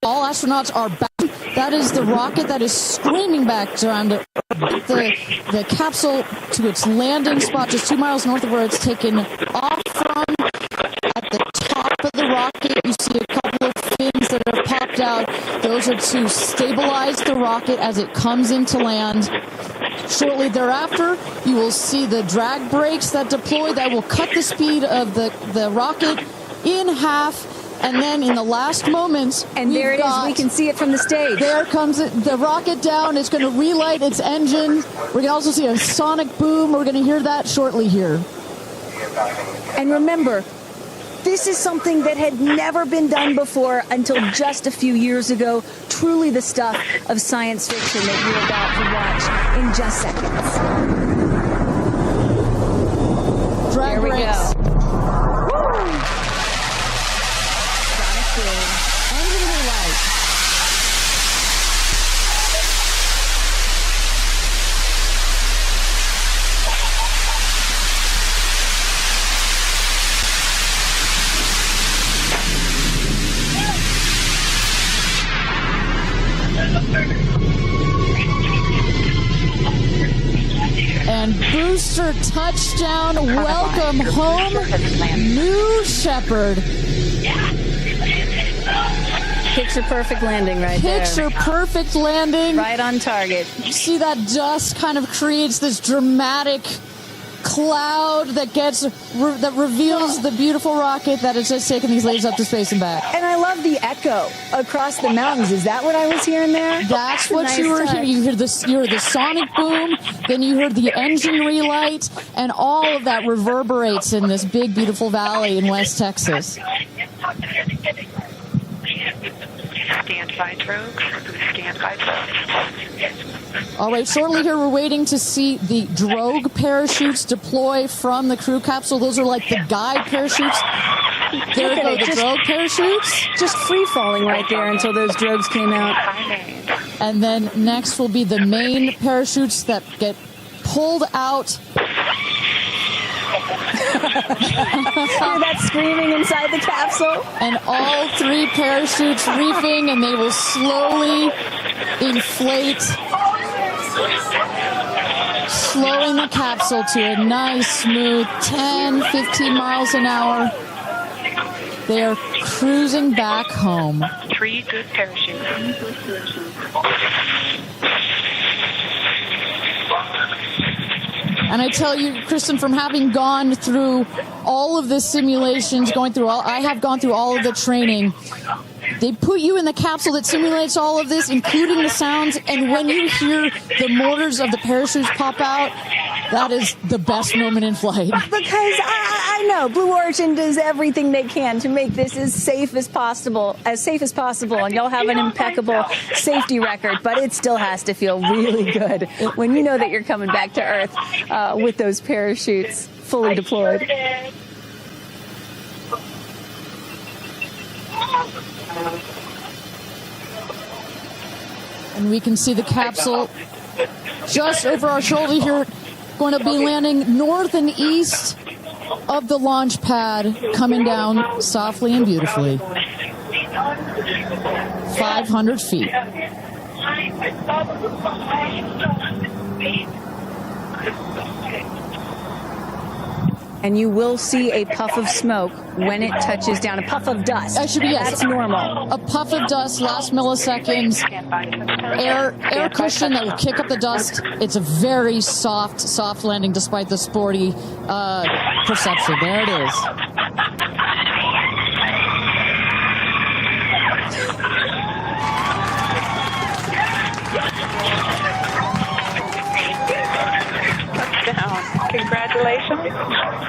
all astronauts are back. That is the rocket that is screaming back down to the capsule to its landing spot just 2 miles north of where it's taken off from. At the top of the rocket, you see a couple of fins that are popped out. Those are to stabilize the rocket as it comes into land. Shortly thereafter, you will see the drag brakes that deploy that will cut the speed of the rocket in half. And then in the last moments, and there it is. We can see it from the stage. There comes the rocket down. It's going to relight its engine. We're going to also see a sonic boom. We're going to hear that shortly here. And remember, this is something that had never been done before until just a few years ago. Truly the stuff of science fiction that you're about to watch in just seconds. Drag brakes. Go. Engine relight. And booster touchdown, welcome home, New Shepard. Picture perfect landing right there. Picture perfect landing. Right on target. You see that dust kind of creates this dramatic cloud that reveals the beautiful rocket that has just taken these ladies up to space and back. And I love the echo across the mountains. Is that what I was hearing there? That's what you were hearing. You heard the sonic boom, then you heard the engine relight, and all of that reverberates in this big, beautiful valley in West Texas. Stand by drogues. Stand by drogues. All right, shortly here we're waiting to see the drogue parachutes deploy from the crew capsule. Those are like the guide parachutes. There go the drogue parachutes. Just free falling right there until those drogues came out. And then next will be the main parachutes that get pulled out. Hear that screaming inside the capsule? And all three parachutes reefing, and they will slowly inflate, slowing the capsule to a nice, smooth 10, 15 miles an hour. They are cruising back home. 3 good parachutes. And I tell you, Kristen, from having gone through all of the simulations, I have gone through all of the training. They put you in the capsule that simulates all of this, including the sounds, and when you hear the motors of the parachutes pop out, that is the best moment in flight. Because I know Blue Origin does everything they can to make this as safe as possible, and y'all have an impeccable safety record, but it still has to feel really good when you know that you're coming back to Earth with those parachutes fully deployed. And we can see the capsule just over our shoulder here, going to be landing north and east of the launch pad, coming down softly and beautifully. 500 feet. And you will see a puff of smoke when it touches down, a puff of dust. That's normal. A puff of dust, last milliseconds, air cushion that will kick up the dust. It's a very soft landing despite the sporty perception. There it is. Congratulations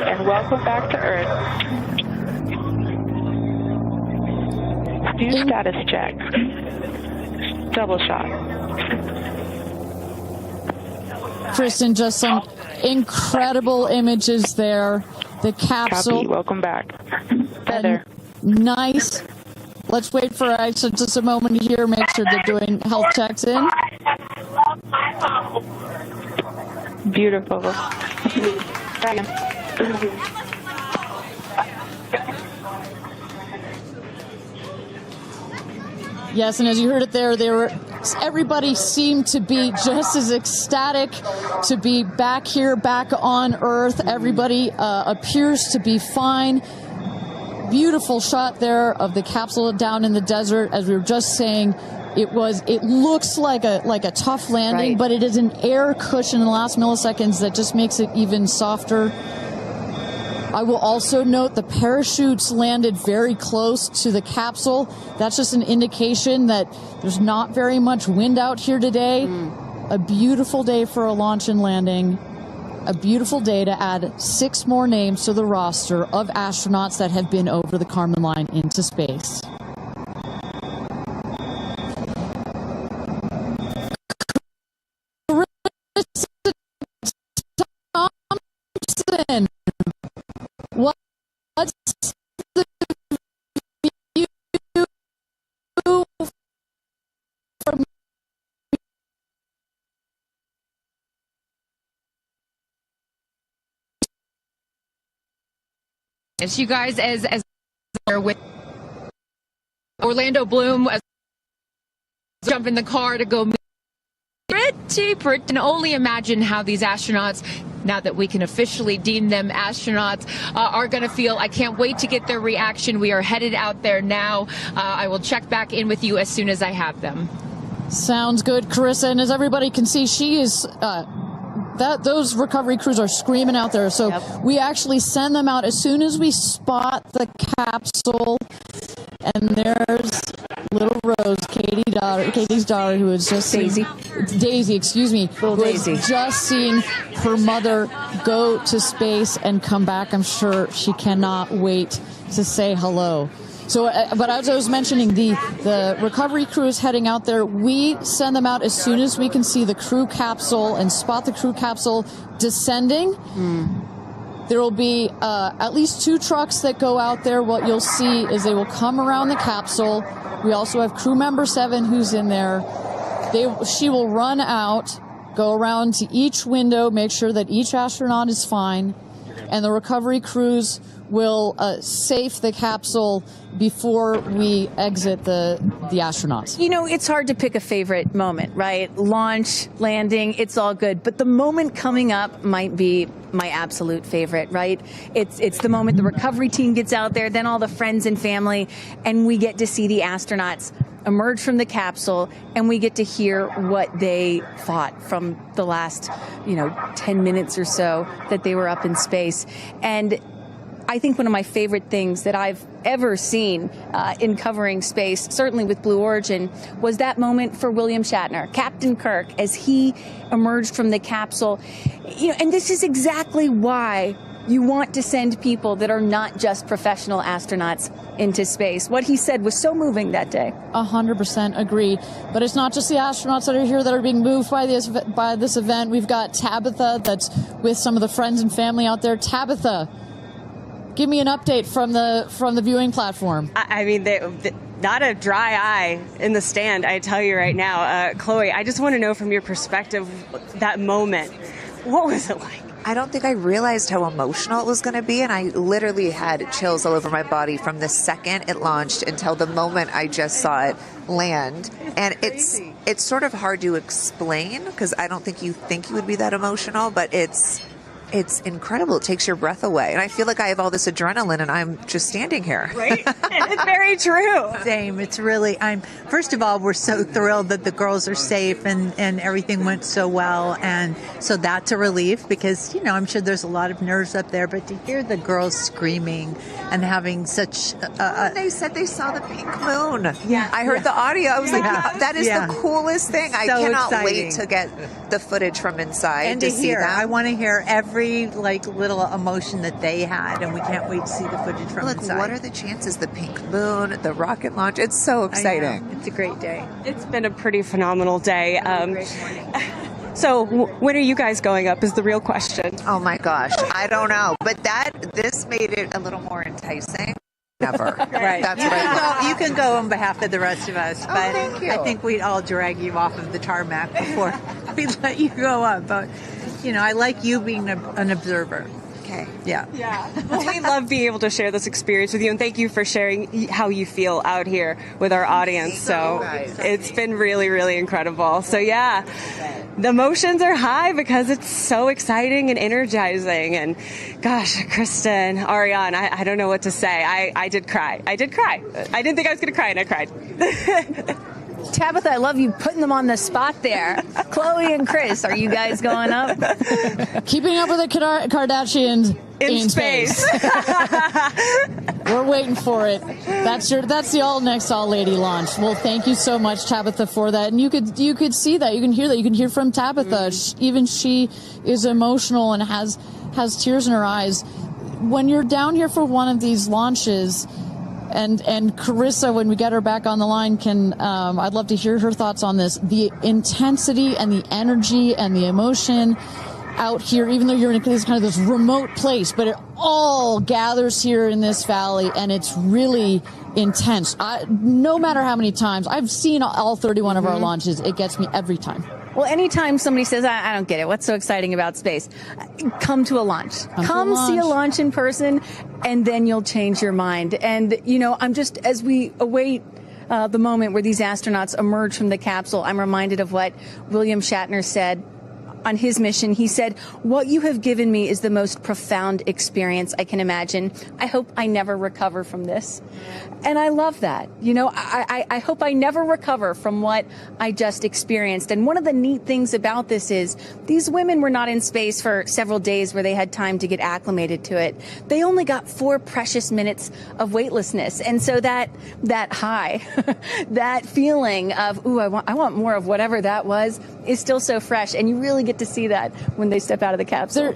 and welcome back to Earth. Do status check. Double shot. Kristen, just some incredible images there. The capsule. Copy. Welcome back. Heather. Nice. Let's wait for Aisha just a moment here. Make sure they're doing health checks in. Beautiful. Yes, and as you heard it there, everybody seemed to be just as ecstatic to be back here, back on Earth. Everybody appears to be fine. Beautiful shot there of the capsule down in the desert. As we were just saying, it looks like a tough landing, right, but it is an air cushion in the last milliseconds that just makes it even softer. I will also note the parachutes landed very close to the capsule. That's just an indication that there's not very much wind out here today. A beautiful day for a launch and landing. A beautiful day to add 6 more names to the roster of astronauts that have been over the Kármán line into space. What's the view from It's you guys as with Orlando Bloom as jump in the car to go pretty and only imagine how these astronauts now that we can officially deem them astronauts, are going to feel. I can't wait to get their reaction. We are headed out there now. I will check back in with you as soon as I have them. Sounds good, Carissa. And as everybody can see, she is... those recovery crews are screaming out there. So we actually send them out as soon as we spot the capsule. And there's little Rose, Katie's daughter, who is just Daisy, excuse me, who has just seen her mother go to space and come back. I'm sure she cannot wait to say hello. So, but as I was mentioning, the recovery crew is heading out there. We send them out as soon as we can see the crew capsule and spot the crew capsule descending. There will be at least 2 trucks that go out there. What you'll see is they will come around the capsule. We also have crew member 7 who's in there. She will run out, go around to each window, make sure that each astronaut is fine, and the recovery crews will safe the capsule before we exit the astronauts. You know, it's hard to pick a favorite moment, right? Launch, landing, it's all good. But the moment coming up might be my absolute favorite, right? It's the moment the recovery team gets out there, then all the friends and family, and we get to see the astronauts emerge from the capsule, and we get to hear what they thought from the last, 10 minutes or so that they were up in space. And I think one of my favorite things that I've ever seen in covering space, certainly with Blue Origin, was that moment for William Shatner, Captain Kirk, as he emerged from the capsule. And this is exactly why you want to send people that are not just professional astronauts into space. What he said was so moving that day. 100% agree. But it's not just the astronauts that are here that are being moved by this event. We've got Tabitha that's with some of the friends and family out there. Tabitha, give me an update from the viewing platform. I mean, not a dry eye in the stand, I tell you right now. Chloe, I just want to know from your perspective, that moment, what was it like? I don't think I realized how emotional it was going to be, and I literally had chills all over my body from the second it launched until the moment I just saw it land. And it's sort of hard to explain, because I don't think you would be that emotional, but it's incredible. It takes your breath away. And I feel like I have all this adrenaline and I'm just standing here. Right? It's very true. Same. It's really, first of all, we're so thrilled that the girls are safe and everything went so well. And so that's a relief because, I'm sure there's a lot of nerves up there, but to hear the girls screaming and having such they said they saw the pink moon. Yeah. I heard the audio. I was like, that is the coolest thing. So I cannot exciting. wait to get the footage from inside and to hear. see that. I want to hear every little emotion that they had, and we can't wait to see the footage from inside. What are the chances? The pink moon, the rocket launch. It's so exciting. It's a great day. It's been a pretty phenomenal day. So when are you guys going up is the real question. Oh my gosh, I don't know, but this made it a little more enticing. Never. Right. That's what I thought. You can go on behalf of the rest of us, but thank you. I think we'd all drag you off of the tarmac before we let you go up. But I like you being an observer. Okay. Yeah. Well, we love being able to share this experience with you, and thank you for sharing how you feel out here with our audience. So it's been really, really incredible. So yeah, the emotions are high because it's so exciting and energizing. And gosh, Kristen, Ariane, I don't know what to say. I did cry. I didn't think I was going to cry, and I cried. Tabitha, I love you putting them on the spot there. Chloe and Chris, are you guys going up? Keeping up with the Kardashians in space. We're waiting for it. That's the all lady launch. Well, thank you so much, Tabitha, for that. And you could see that, you can hear that, you can hear from Tabitha. Even she is emotional and has tears in her eyes. When you're down here for one of these launches. And Carissa, when we get her back on the line, I'd love to hear her thoughts on this. The intensity and the energy and the emotion out here, even though you're in this remote place, but it all gathers here in this valley, and it's really intense. No matter how many times I've seen all 31 of our launches, it gets me every time. Well, anytime somebody says, I don't get it, what's so exciting about space? Come to a launch. Come see a launch in person, and then you'll change your mind. And, I'm just, as we await the moment where these astronauts emerge from the capsule, I'm reminded of what William Shatner said on his mission. He said, "What you have given me is the most profound experience I can imagine. I hope I never recover from this." And I love that. You know, I hope I never recover from what I just experienced. And one of the neat things about this is these women were not in space for several days where they had time to get acclimated to it. They only got 4 precious minutes of weightlessness. And so that high, that feeling of, ooh, I want more of whatever that was, is still so fresh. And you really get to see that when they step out of the capsule.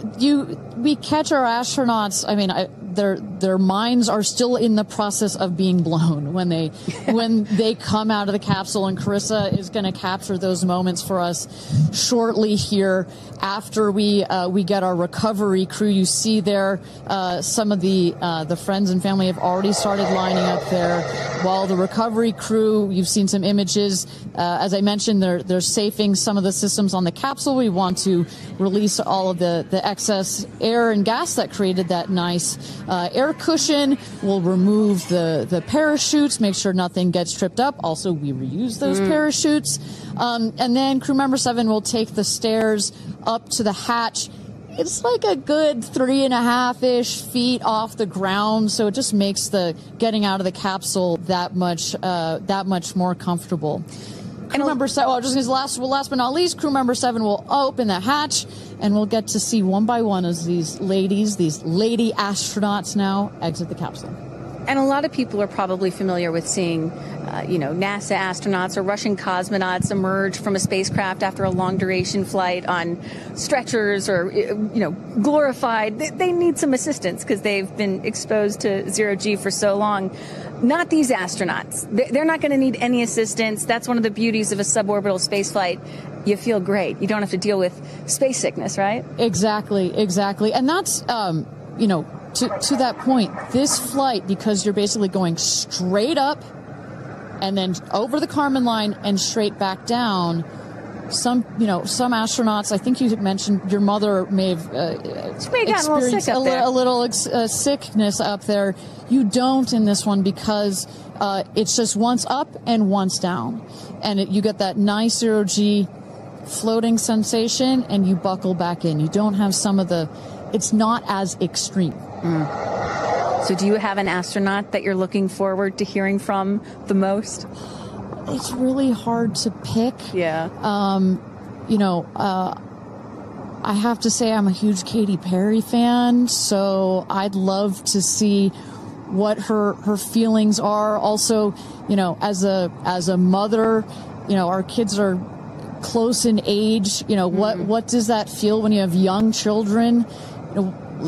We catch our astronauts. I mean, their minds are still in the process of being blown when they come out of the capsule, and Carissa is going to capture those moments for us shortly here after we get our recovery crew. You see there some of the friends and family have already started lining up there, while the recovery crew, you've seen some images. As I mentioned, they're safing some of the systems on the capsule. We want to release all of the excess air and gas that created that nice air cushion. We'll remove the parachutes, make sure nothing gets tripped up. Also, we reuse those parachutes. And then crew member 7 will take the stairs up to the hatch. It's like a good 3.5-ish feet off the ground, so it just makes the getting out of the capsule that much more comfortable. Crew member 7, last but not least, crew member 7 will open the hatch, and we'll get to see one by one as these lady astronauts now exit the capsule. And a lot of people are probably familiar with seeing, NASA astronauts or Russian cosmonauts emerge from a spacecraft after a long duration flight on stretchers or, glorified. They need some assistance because they've been exposed to zero-G for so long. Not these astronauts. They're not going to need any assistance. That's one of the beauties of a suborbital spaceflight. You feel great. You don't have to deal with space sickness, right? Exactly. And that's, to that point, this flight, because you're basically going straight up and then over the Kármán line and straight back down. Some astronauts, I think you mentioned your mother may have experienced a little sickness up there. You don't in this one because it's just once up and once down. And you get that nice zero-G floating sensation and you buckle back in. You don't have it's not as extreme. So do you have an astronaut that you're looking forward to hearing from the most? It's really hard to pick. Yeah. I have to say I'm a huge Katy Perry fan, so I'd love to see what her feelings are. Also, as a mother, our kids are close in age. What does that feel when you have young children?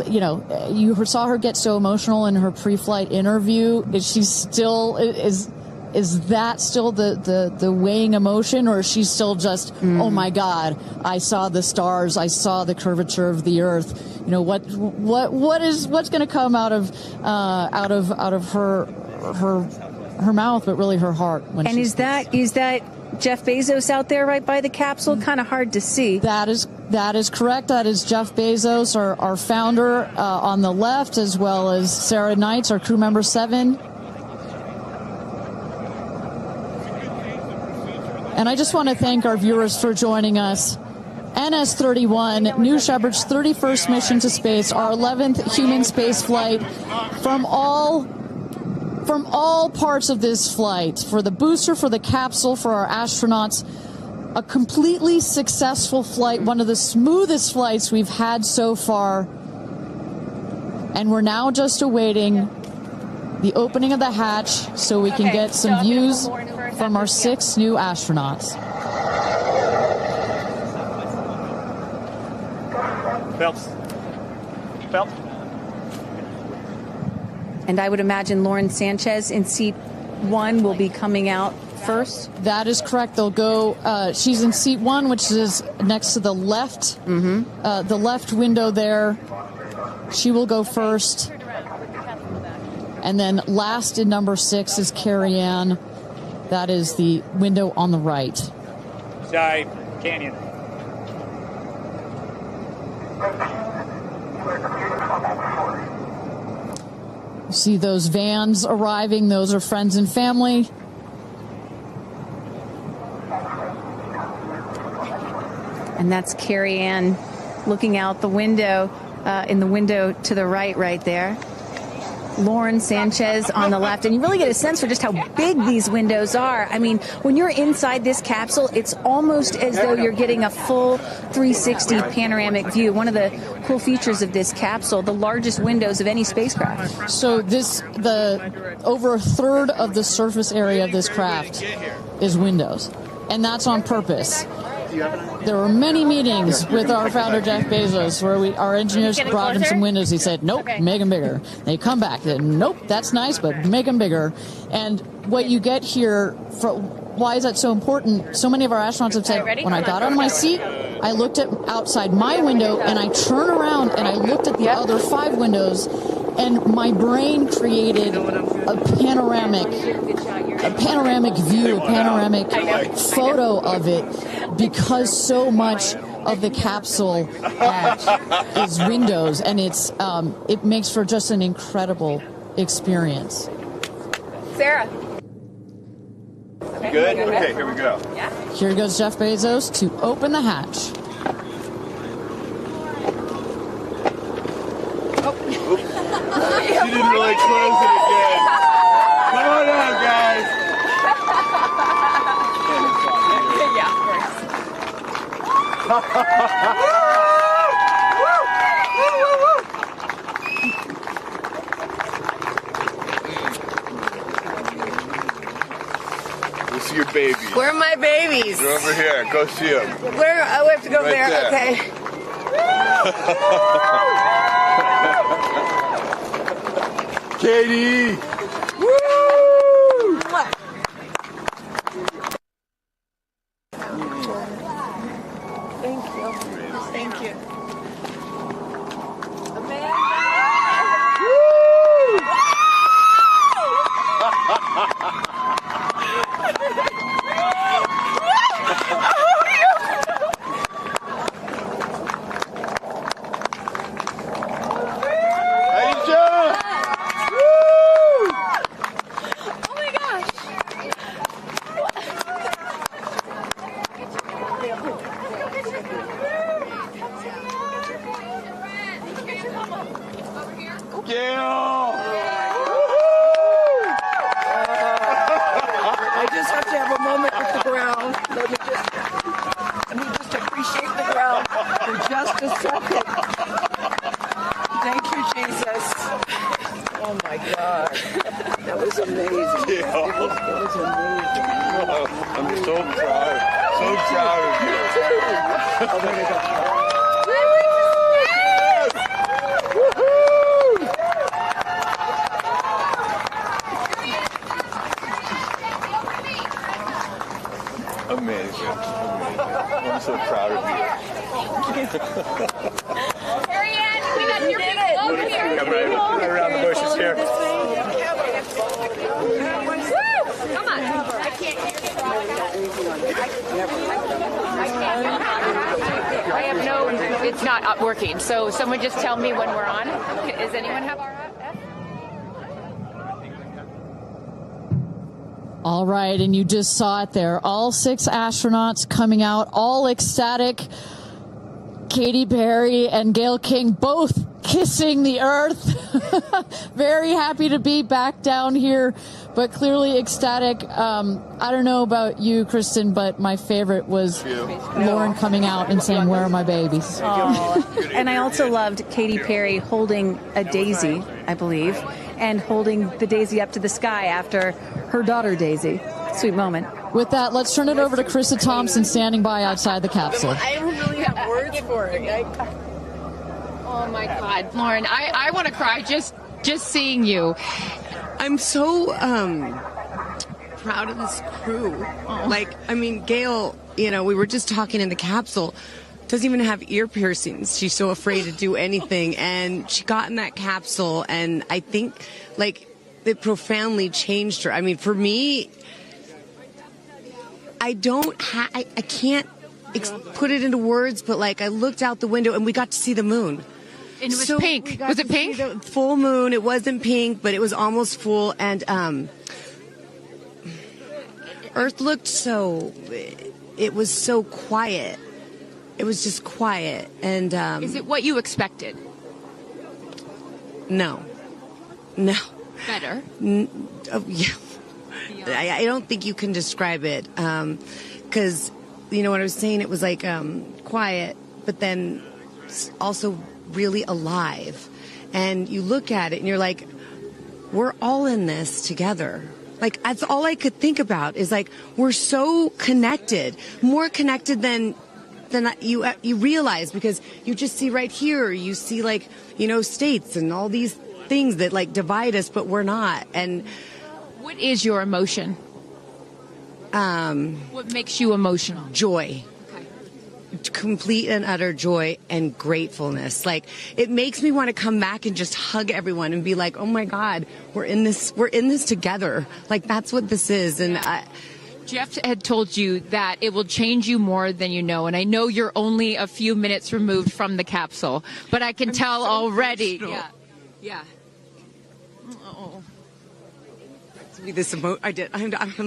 You saw her get so emotional in her pre-flight interview. Is that still the weighing emotion, or is she still just, oh my God, I saw the stars, I saw the curvature of the Earth? What's going to come out of her mouth, but really her heart? And is that Jeff Bezos out there right by the capsule? Kind of hard to see. That is correct. That is Jeff Bezos, our founder, on the left, as well as Sarah Knights, our crew member 7. And I just want to thank our viewers for joining us. NS-31, New Shepard's 31st mission to space, our 11th human space flight. From all parts of this flight, for the booster, for the capsule, for our astronauts, a completely successful flight, one of the smoothest flights we've had so far. And we're now just awaiting the opening of the hatch so we can get some views from our 6 new astronauts. Phelps. And I would imagine Lauren Sanchez in seat 1 will be coming out first. That is correct. They'll go. She's in seat 1, which is next to the left. The left window there. She will go first. And then last in number 6 is Kerianne. That is the window on the right. Side Canyon. You see those vans arriving. Those are friends and family. And that's Kerianne looking out the window, in the window to the right there. Lauren Sanchez on the left, and you really get a sense for just how big these windows are. I mean, when you're inside this capsule, it's almost as though you're getting a full 360 panoramic view. One of the cool features of this capsule, the largest windows of any spacecraft. So over a third of the surface area of this craft is windows, and that's on purpose. There were many meetings with our founder, Jeff Bezos, where our engineers brought him some windows. He said, nope, make them bigger. They come back. They said, nope, that's nice, but make them bigger. And what you get here, why is that so important? So many of our astronauts have said, when I got on my seat, I looked outside my window, and I turned around, and I looked at the other 5 windows, and my brain created a panoramic view, a panoramic photo of it, because so much of the capsule is windows, and it makes for just an incredible experience. Sarah. Good? Okay, here we go. Here goes Jeff Bezos to open the hatch. She didn't really close it again. Come on out, guys. We'll see your babies. Where are my babies? They're over here. Go see them. Where? I have to go Right there. Okay. Katie! Woo! Thank you. Thank you. Amanda! Aisha! Oh my gosh! Gayle! I just have to have a moment with the ground. Let me just appreciate the ground for just a second. Thank you, Jesus. Oh my God. That was amazing. It was amazing. I'm so proud. So proud of you. Oh my God. Amazing. I'm so proud of you. Kerianne, we got your people over here. Come right around the bushes here. Woo! Come on. I can't hear I have no, it's not working. So someone just tell me when we're on. Does anyone have our F? All right, and you just saw it there. All 6 astronauts coming out, all ecstatic. Katy Perry and Gayle King both kissing the earth. Very happy to be back down here, but clearly ecstatic. I don't know about you, Kristen, but my favorite was Lauren coming out and saying, "Where are my babies?" And I also loved Katy Perry holding a daisy, I believe, and holding the daisy up to the sky after her daughter Daisy. Sweet moment. With that, let's turn it over to Krista Thompson standing by outside the capsule. I don't really have words for it. Oh my God, Lauren, I want to cry just seeing you. I'm so proud of this crew. Like, I mean, Gayle, we were just talking in the capsule, doesn't even have ear piercings. She's so afraid to do anything. And she got in that capsule, and I think, like, it profoundly changed her. I mean, for me, I can't put it into words, but, like, I looked out the window, and we got to see the moon. And it was pink. Was it pink? Full moon. It wasn't pink, but it was almost full. And Earth looked it was so quiet. it was just quiet. And is it what you expected? No. Better. Yeah. I don't think you can describe it, because what I was saying, it was like quiet, but then also really alive. And you look at it and you're like, we're all in this together. Like, that's all I could think about is like, we're so connected, more connected than you realize, because you just see right here, you see like, states and all these things that like divide us, but we're not. And what is your emotion? What makes you emotional? Joy. Complete and utter joy and gratefulness. Like, it makes me want to come back and just hug everyone and be like, oh my God, we're in this together. Like, that's what this is. And Jeff had told you that it will change you more than you know. And I know you're only a few minutes removed from the capsule, but I can tell already. Emotional. Yeah. To be this I'm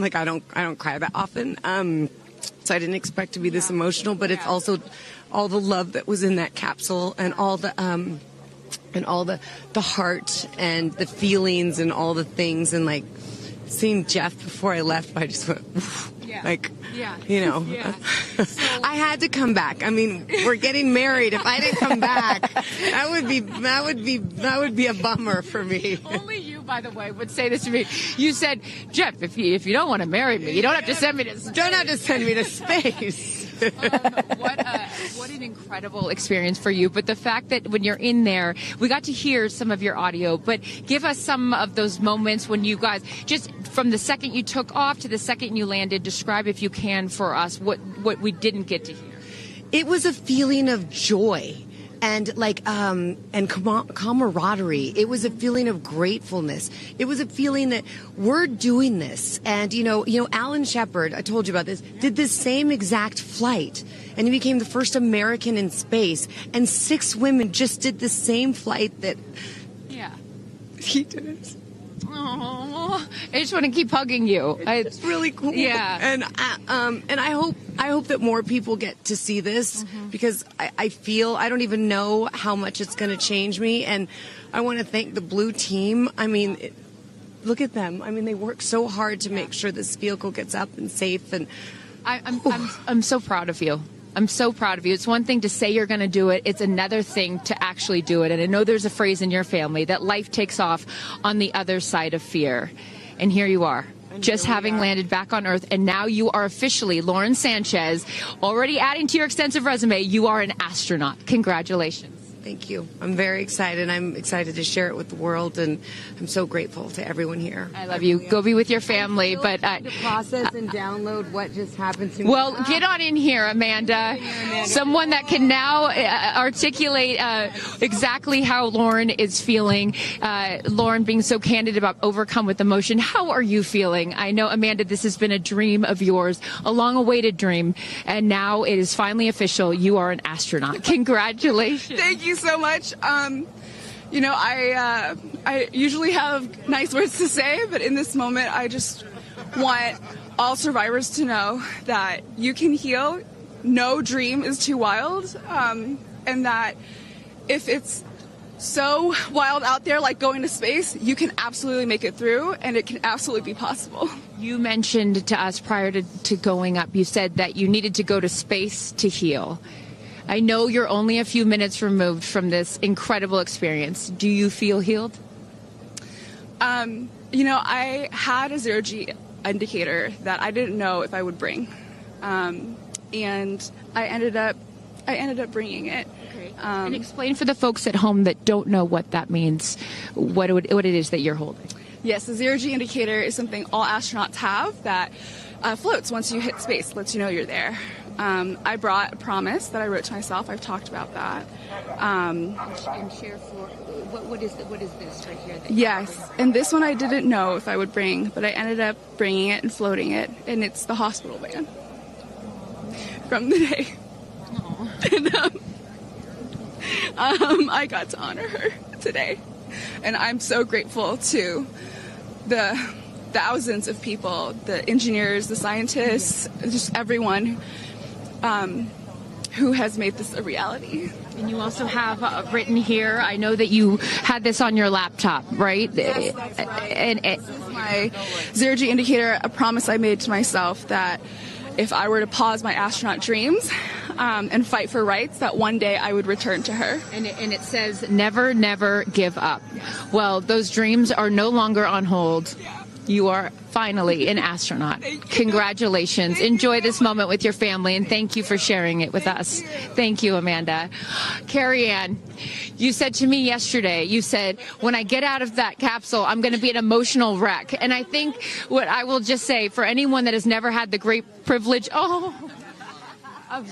like, I don't cry that often. So I didn't expect to be this emotional, but it's also all the love that was in that capsule, and all the heart and the feelings and all the things, and like seeing Jeff before I left, I just went, I had to come back. I mean, we're getting married. If I didn't come back, that would be a bummer for me. Only you, by the way, would say this to me. You said, Jeff, if you don't want to marry me, you don't have to send me to space. Don't have to send me to space. What an incredible experience for you. But the fact that when you're in there, we got to hear some of your audio, but give us some of those moments when you guys, just from the second you took off to the second you landed, describe, if you can, for us what we didn't get to hear. It was a feeling of joy and and camaraderie. It was a feeling of gratefulness. It was a feeling that we're doing this. And Alan Shepard, I told you about this, did this same exact flight, and he became the first American in space. And 6 women just did the same flight that he did. Oh, I just want to keep hugging you. It's really cool. Yeah. And I hope that more people get to see this, because I feel, I don't even know how much it's going to change me. And I want to thank the Blue team. I mean, look at them. I mean, they work so hard to make sure this vehicle gets up and safe. And I'm so proud of you. I'm so proud of you. It's one thing to say you're going to do it. It's another thing to actually do it. And I know there's a phrase in your family that life takes off on the other side of fear. And here you are, just having landed back on Earth. And now you are officially, Lauren Sanchez, already adding to your extensive resume, you are an astronaut. Congratulations. Thank you. I'm very excited. I'm excited to share it with the world, and I'm so grateful to everyone here. I love you. Go be with your family. But to process and download what just happened to me. Well, get on in here, Amanda. Someone that can now articulate exactly how Lauren is feeling. Lauren being so candid about overcome with emotion. How are you feeling? I know, Amanda, this has been a dream of yours, a long-awaited dream, and now it is finally official. You are an astronaut. Congratulations. Thank you so much. I usually have nice words to say, but in this moment, I just want all survivors to know that you can heal. No dream is too wild, and that if it's so wild out there, like going to space, you can absolutely make it through, and it can absolutely be possible. You mentioned to us prior to going up, you said that you needed to go to space to heal. I know you're only a few minutes removed from this incredible experience. Do you feel healed? I had a zero-G indicator that I didn't know if I would bring, and I ended up bringing it. Okay. And explain for the folks at home that don't know what that means, what it is that you're holding. Yes, the zero-G indicator is something all astronauts have that floats once you hit space, lets you know you're there. I brought a promise that I wrote to myself. I've talked about that. And share for what is this right here? Yes, and this one I didn't know if I would bring, but I ended up bringing it and floating it, and it's the hospital van from the day. And I got to honor her today, and I'm so grateful to the thousands of people, the engineers, the scientists, just everyone who has made this a reality. And you also have written here, I know that you had this on your laptop, right? Yes, this is my zero-G indicator, a promise I made to myself that if I were to pause my astronaut dreams and fight for rights, that one day I would return to her. And it says, never, never give up. Well, those dreams are no longer on hold. You are finally an astronaut. Congratulations. Enjoy this moment with your family, and thank you for sharing it with us. Thank you, Amanda. Kerianne, you said to me yesterday, you said, when I get out of that capsule, I'm going to be an emotional wreck. And I think what I will just say, for anyone that has never had the great privilege of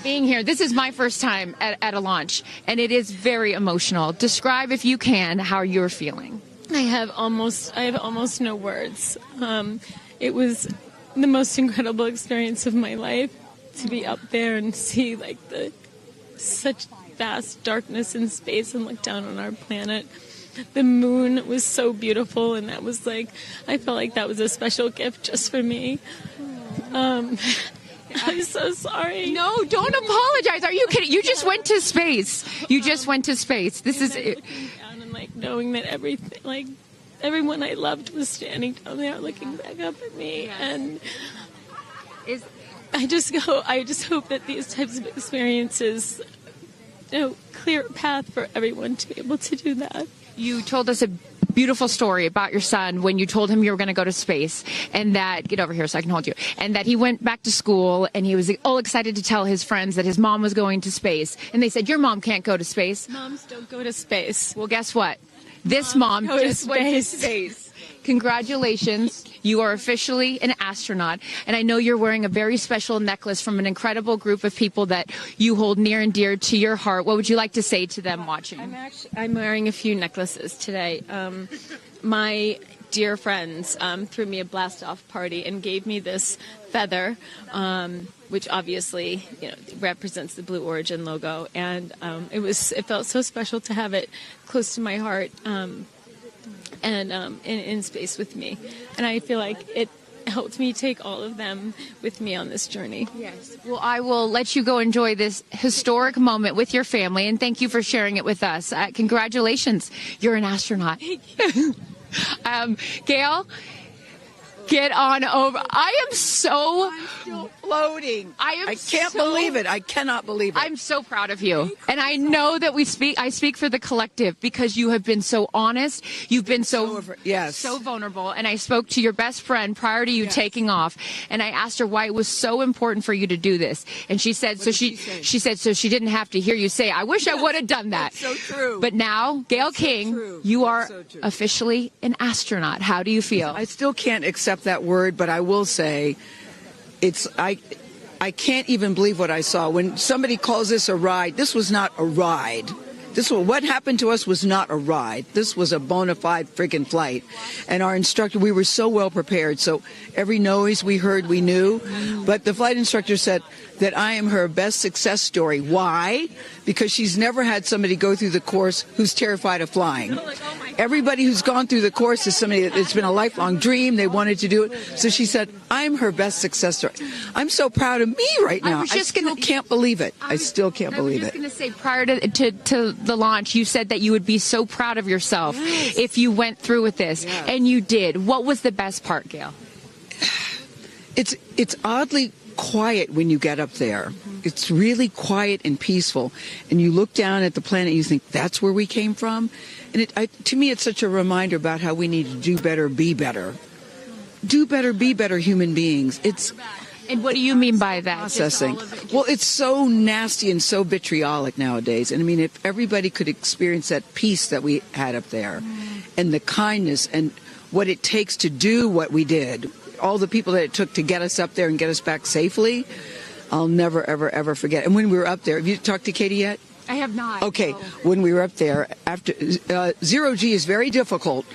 being here, this is my first time at a launch, and it is very emotional. Describe, if you can, how you're feeling. I have almost no words. It was the most incredible experience of my life to be up there and see like such vast darkness in space and look down on our planet. The moon was so beautiful, and that was like, I felt like that was a special gift just for me. I'm so sorry. No, don't apologize. Are you kidding? You just went to space. You just went to space. This is it. Like knowing that everything, like everyone I loved was standing down there looking back up at me, and I just hope that these types of experiences, clear a path for everyone to be able to do that. You told us a beautiful story about your son when you told him you were going to go to space, and that, get over here so I can hold you, and that he went back to school and he was all excited to tell his friends that his mom was going to space, and they said, your mom can't go to space. Moms don't go to space. Well, guess what? This mom just went to space. Congratulations. You are officially an astronaut. And I know you're wearing a very special necklace from an incredible group of people that you hold near and dear to your heart. What would you like to say to them watching? I'm wearing a few necklaces today. My dear friends threw me a blast-off party and gave me this feather, which obviously represents the Blue Origin logo. And it felt so special to have it close to my heart. And in space with me. And I feel like it helped me take all of them with me on this journey. Yes. Well, I will let you go enjoy this historic moment with your family, and thank you for sharing it with us. Congratulations. You're an astronaut. Gayle, get on over. I'm still floating. I can't believe it. I cannot believe it. I'm so proud of you. And I know that I speak for the collective, because you have been so honest. You've been so vulnerable. And I spoke to your best friend prior to you taking off, and I asked her why it was so important for you to do this. And she said, she said, so she didn't have to hear you say, I wish I would have done that. That's so true. But now, Gayle King, you are officially an astronaut. How do you feel? I still can't accept that word, but I will say, I can't even believe what I saw. When somebody calls this a ride, this was not a ride. What happened to us was not a ride. This was a bona fide friggin' flight. And our instructor, we were so well prepared. So every noise we heard, we knew. But the flight instructor said that I am her best success story. Why? Because she's never had somebody go through the course who's terrified of flying. Everybody who's gone through the course is somebody that it's been a lifelong dream. They wanted to do it. So she said, I'm her best success story. I'm so proud of me right now. I still can't believe it. I still can't believe it. I was just going to say, prior to the launch, you said that you would be so proud of yourself if you went through with this. And you did. What was the best part, Gayle? It's oddly quiet when you get up there. It's really quiet and peaceful. And you look down at the planet and you think, that's where we came from? And to me, it's such a reminder about how we need to do better, be better. Do better, be better human beings. And what do you mean by that? Processing. Well, it's so nasty and so vitriolic nowadays. And I mean, if everybody could experience that peace that we had up there, and the kindness and what it takes to do what we did, all the people that it took to get us up there and get us back safely, I'll never, ever, ever forget. And when we were up there, have you talked to Katy yet? I have not. Okay, when we were up there, after zero G is very difficult.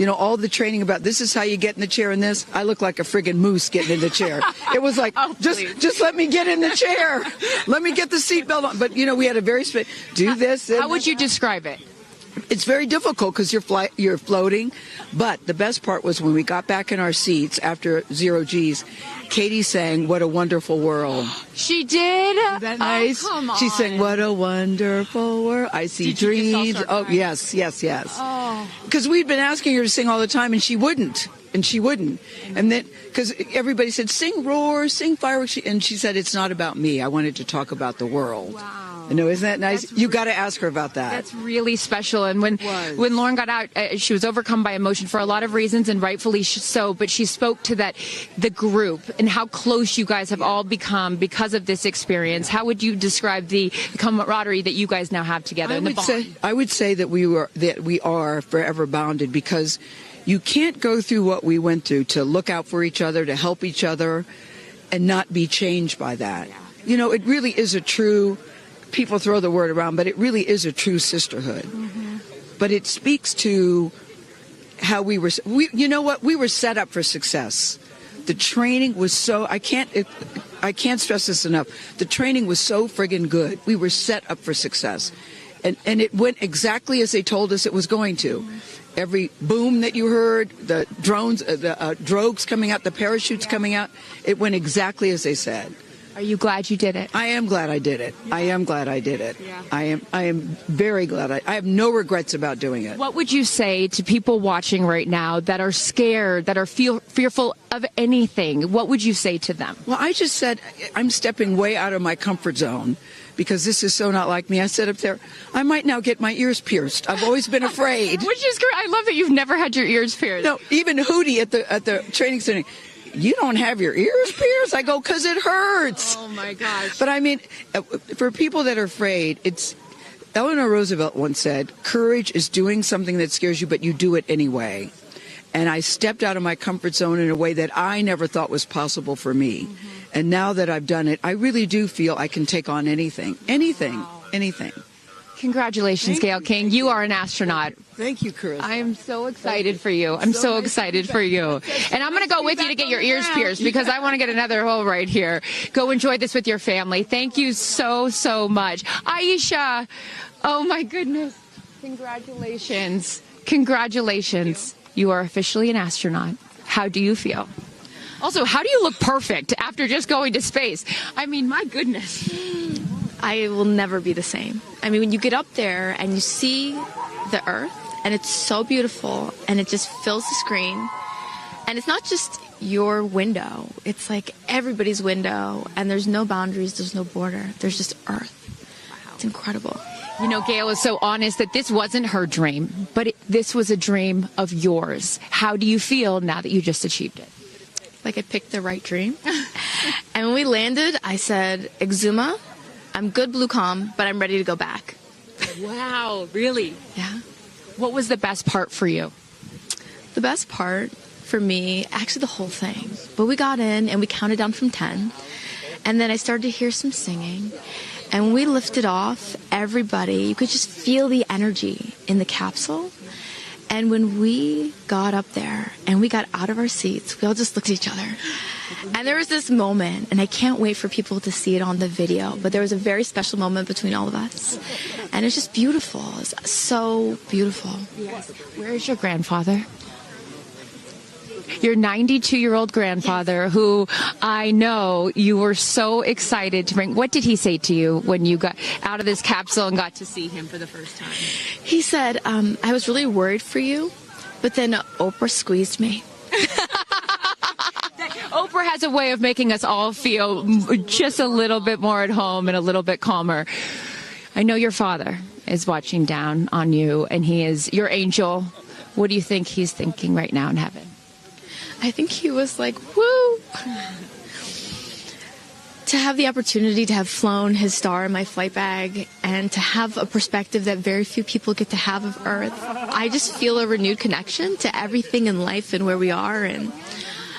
All the training about this is how you get in the chair and this. I look like a friggin' moose getting in the chair. It was like, just let me get in the chair. Let me get the seatbelt on. But, we had a very do this. How would you describe it? it's very difficult because you're floating. But the best part was when we got back in our seats after 0 G's, Katy sang "What a Wonderful World." She did? Isn't that nice? Oh, come on. She sang "What a Wonderful World." I see dreams. Oh, yes. Oh. Because we'd been asking her to sing all the time, and she wouldn't. And then, because everybody said, sing roar, sing fireworks. And she said, it's not about me. I wanted to talk about the world. Wow. I know, isn't that nice? You got to ask her about that. That's really special. And when Lauren got out, she was overcome by emotion for a lot of reasons, and rightfully so. But she spoke to the group and how close you guys have all become because of this experience. How would you describe the camaraderie that you guys now have together? I would say that we are forever bonded, because you can't go through what we went through to look out for each other, to help each other, and not be changed by that. You know, it really is a true, people throw the word around, but it really is a true sisterhood. Mm-hmm. But it speaks to how we were set up for success. The training was so, I can't stress this enough. The training was so friggin' good. We were set up for success. And it went exactly as they told us it was going to. Every boom that you heard, the drones, the drogues coming out, the parachutes coming out, it went exactly as they said. Are you glad you did it? I am glad I did it. Yeah. I am glad I did it. Yeah. I am very glad. I have no regrets about doing it. What would you say to people watching right now that are scared, that are fearful of anything? What would you say to them? Well, I just said I'm stepping way out of my comfort zone, because this is so not like me. I said up there, I might now get my ears pierced. I've always been afraid. Which is great. I love that you've never had your ears pierced. No, even Hootie at the training center, you don't have your ears pierced? I go, because it hurts. Oh, my gosh. But I mean, for people that are afraid, Eleanor Roosevelt once said, courage is doing something that scares you, but you do it anyway. And I stepped out of my comfort zone in a way that I never thought was possible for me. Mm-hmm. And now that I've done it, I really do feel I can take on anything. Anything. Congratulations, Gayle King. You are an astronaut. Thank you, Chris. I am so excited for you. I'm so excited for you. And I'm going to go with you to get your ears pierced, because I want to get another hole right here. Go enjoy this with your family. Thank you so, so much. Aisha, oh my goodness. Congratulations. Congratulations. You are officially an astronaut. How do you feel? Also, how do you look perfect after just going to space? I mean, my goodness. I will never be the same. I mean, when you get up there and you see the Earth, and it's so beautiful, and it just fills the screen, and it's not just your window. It's like everybody's window, and there's no boundaries, there's no border. There's just Earth. Wow. It's incredible. You know, Gayle is so honest that this wasn't her dream, but this was a dream of yours. How do you feel now that you just achieved it? Like I picked the right dream. And when we landed, I said, Exuma, I'm good, blue calm, but I'm ready to go back. Wow, really? Yeah. What was the best part for you? The best part for me, actually the whole thing. But we got in and we counted down from 10. And then I started to hear some singing. And when we lifted off, everybody, you could just feel the energy in the capsule. And when we got up there and we got out of our seats, we all just looked at each other. And there was this moment, and I can't wait for people to see it on the video, but there was a very special moment between all of us. And it's just beautiful. It's so beautiful. Yes. Where is your grandfather? Your 92-year-old grandfather, who I know you were so excited to bring. What did he say to you when you got out of this capsule and got to see him for the first time? He said, I was really worried for you, but then Oprah squeezed me. Oprah has a way of making us all feel just a little bit more at home and a little bit calmer. I know your father is watching down on you, and he is your angel. What do you think he's thinking right now in heaven? I think he was like, woo! To have the opportunity to have flown his star in my flight bag and to have a perspective that very few people get to have of Earth, I just feel a renewed connection to everything in life and where we are, and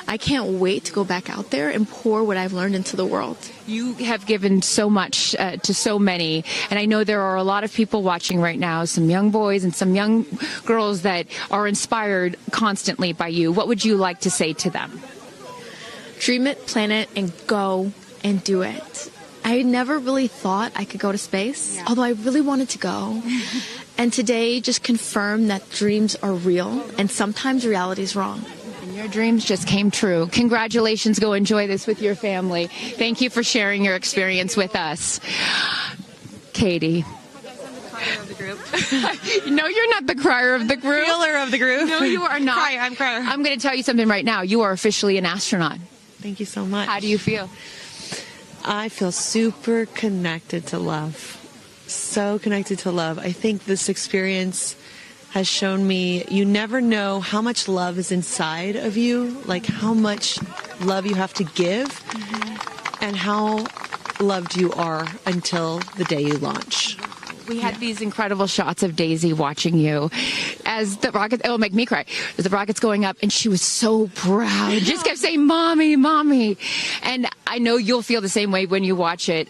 I can't wait to go back out there and pour what I've learned into the world. You have given so much to so many, and I know there are a lot of people watching right now, some young boys and some young girls that are inspired constantly by you. What would you like to say to them? Dream it, plan it, and go and do it. I never really thought I could go to space, although I really wanted to go. And today just confirmed that dreams are real and sometimes reality is wrong. And your dreams just came true. Congratulations. Go enjoy this with your family. Thank you for sharing your experience with us. Katy. Of the group. No, you're not the crier of the group. Feeler of the group. No, you are not. I'm crier. I'm going to tell you something right now. You are officially an astronaut. Thank you so much. How do you feel? I feel super connected to love. So connected to love. I think this experience has shown me you never know how much love is inside of you, like how much love you have to give, and how loved you are until the day you launch. We had these incredible shots of Daisy watching you as the rocket, it'll make me cry, as the rocket's going up, and she was so proud. Just kept saying, Mommy, Mommy. And I know you'll feel the same way when you watch it.